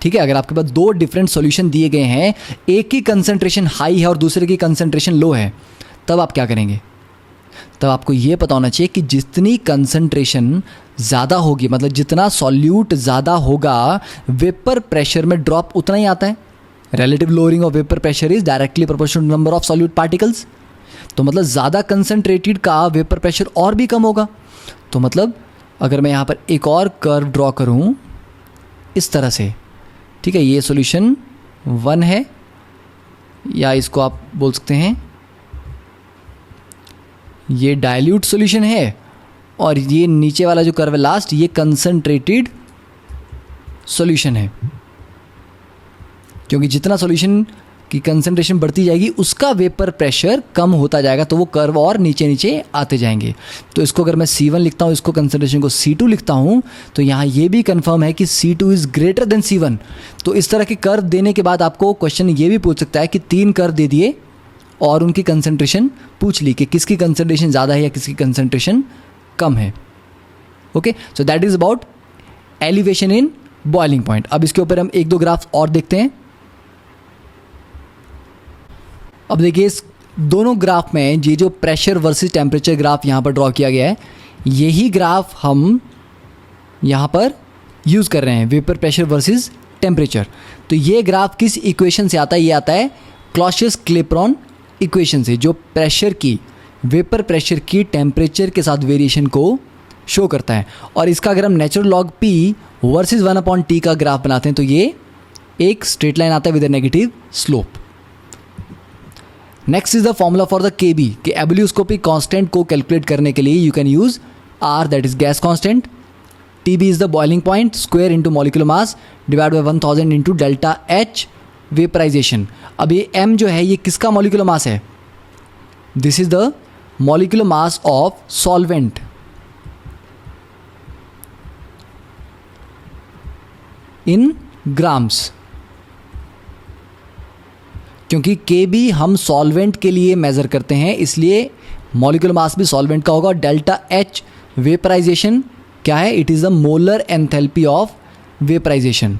ठीक है, अगर आपके पास दो डिफरेंट सॉल्यूशन दिए गए हैं, एक की कंसंट्रेशन हाई है और दूसरे की कंसंट्रेशन लो है, तब आप क्या करेंगे? तब आपको यह पता होना चाहिए कि जितनी कंसंट्रेशन ज़्यादा होगी, मतलब जितना सॉल्यूट ज़्यादा होगा, वेपर प्रेशर में ड्रॉप उतना ही आता है। Relative lowering of vapour pressure is directly proportional to number of solute particles. तो मतलब ज़्यादा कंसंट्रेटेड का वेपर प्रेशर और भी कम होगा। तो मतलब अगर मैं यहाँ पर एक और कर्व ड्रॉ करूँ इस तरह से, ठीक है, ये सॉल्यूशन 1 है, या इसको आप बोल सकते हैं ये डाइल्यूट सॉल्यूशन है, और ये नीचे वाला जो कर्व है लास्ट, ये कंसंट्रेटेड सॉल्यूशन है। क्योंकि जितना सॉल्यूशन की कंसंट्रेशन बढ़ती जाएगी उसका वेपर प्रेशर कम होता जाएगा, तो वो कर्व और नीचे नीचे आते जाएंगे। तो इसको अगर मैं C1 लिखता हूँ, इसको कंसंट्रेशन को C2 लिखता हूँ, तो यहाँ ये भी कंफर्म है कि C2 is greater then C1। तो इस तरह के कर्व देने के बाद आपको क्वेश्चन ये भी पूछ सकता है कि 3 कर्व दे दिए और उनकी कंसंट्रेशन पूछ ली कि किसकी कंसंट्रेशन ज़्यादा है या किसकी कंसंट्रेशन कम है। Okay, so that is about elevation in boiling point. अब इसके ऊपर हम 1-2 ग्राफ और देखते हैं। अब देखिए, इस दोनों ग्राफ में ये जो प्रेशर वर्सेस टेम्परेचर ग्राफ यहाँ पर ड्रॉ किया गया है, यही ग्राफ हम यहाँ पर यूज़ कर रहे हैं, वेपर प्रेशर वर्सेस टेम्परेचर। तो ये ग्राफ किस इक्वेशन से आता है? ये आता है क्लॉसियस-क्लैपेरॉन इक्वेशन से, जो प्रेशर की, वेपर प्रेशर की टेम्परेचर के साथ वेरिएशन को शो करता है। और इसका अगर हम natural log P versus 1/T का ग्राफ बनाते हैं तो ये एक स्ट्रेट लाइन आता है with a negative slope. Next is the formula for the KB कि एब्ल्यूस्कोपिक कांस्टेंट को कैलकुलेट करने के लिए you can use R, that is gas constant, TB is the boiling point, square into molecular mass divide by 1000 into delta H vaporisation. अब ये M जो है ये किसका मॉलिक्यूलर मास है? This is the molecular mass of solvent in grams, क्योंकि KB हम solvent के लिए मेज़र करते हैं, इसलिए मॉलिक्यूलर मास भी सॉल्वेंट का होगा। डेल्टा H वेपराइजेशन क्या है? It is the molar enthalpy of vaporisation,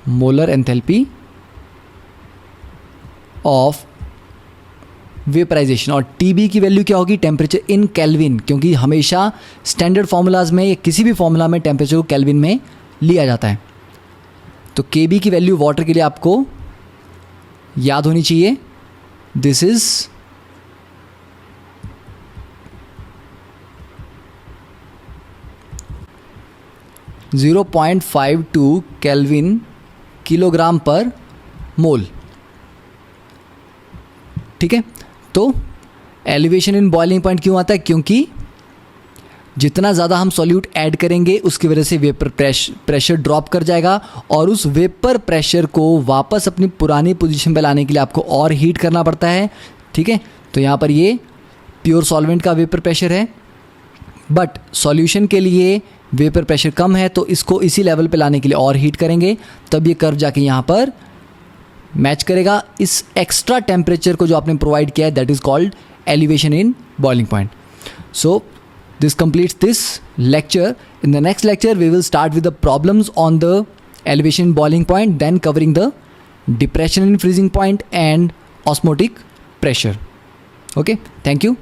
molar enthalpy of vaporisation. और TB की वैल्यू क्या होगी? टेम्परेचर इन केल्विन, क्योंकि हमेशा स्टैंडर्ड फार्मूलाज में या किसी भी फार्मूला में टेम्परेचर को केल्विन में लिया जाता है। तो KB की वैल्यू वाटर के लिए आपको याद होनी चाहिए, दिस इज 0.52 केल्विन किलोग्राम पर मोल। ठीक है, तो एलिवेशन इन बॉइलिंग पॉइंट क्यों आता है? क्योंकि जितना ज़्यादा हम सॉल्यूट ऐड करेंगे उसकी वजह से वेपर प्रेशर ड्रॉप कर जाएगा और उस वेपर प्रेशर को वापस अपनी पुरानी पोजीशन पे लाने के लिए आपको और हीट करना पड़ता है। ठीक है, तो यहाँ पर ये प्योर सॉल्वेंट का वेपर प्रेशर है, बट सॉल्यूशन के लिए वेपर प्रेशर कम है तो इसको इसी लेवल पे लाने के लिए और हीट करेंगे, तब ये कर्व जाके यहाँ पर मैच करेगा इस एक्स्ट्रा टेम्परेचर को जो आपने प्रोवाइड किया है, that is called elevation in boiling point. So this completes this lecture. In the next lecture we will start with the problems on the elevation boiling point, then covering the depression in freezing point and osmotic pressure. Okay, thank you.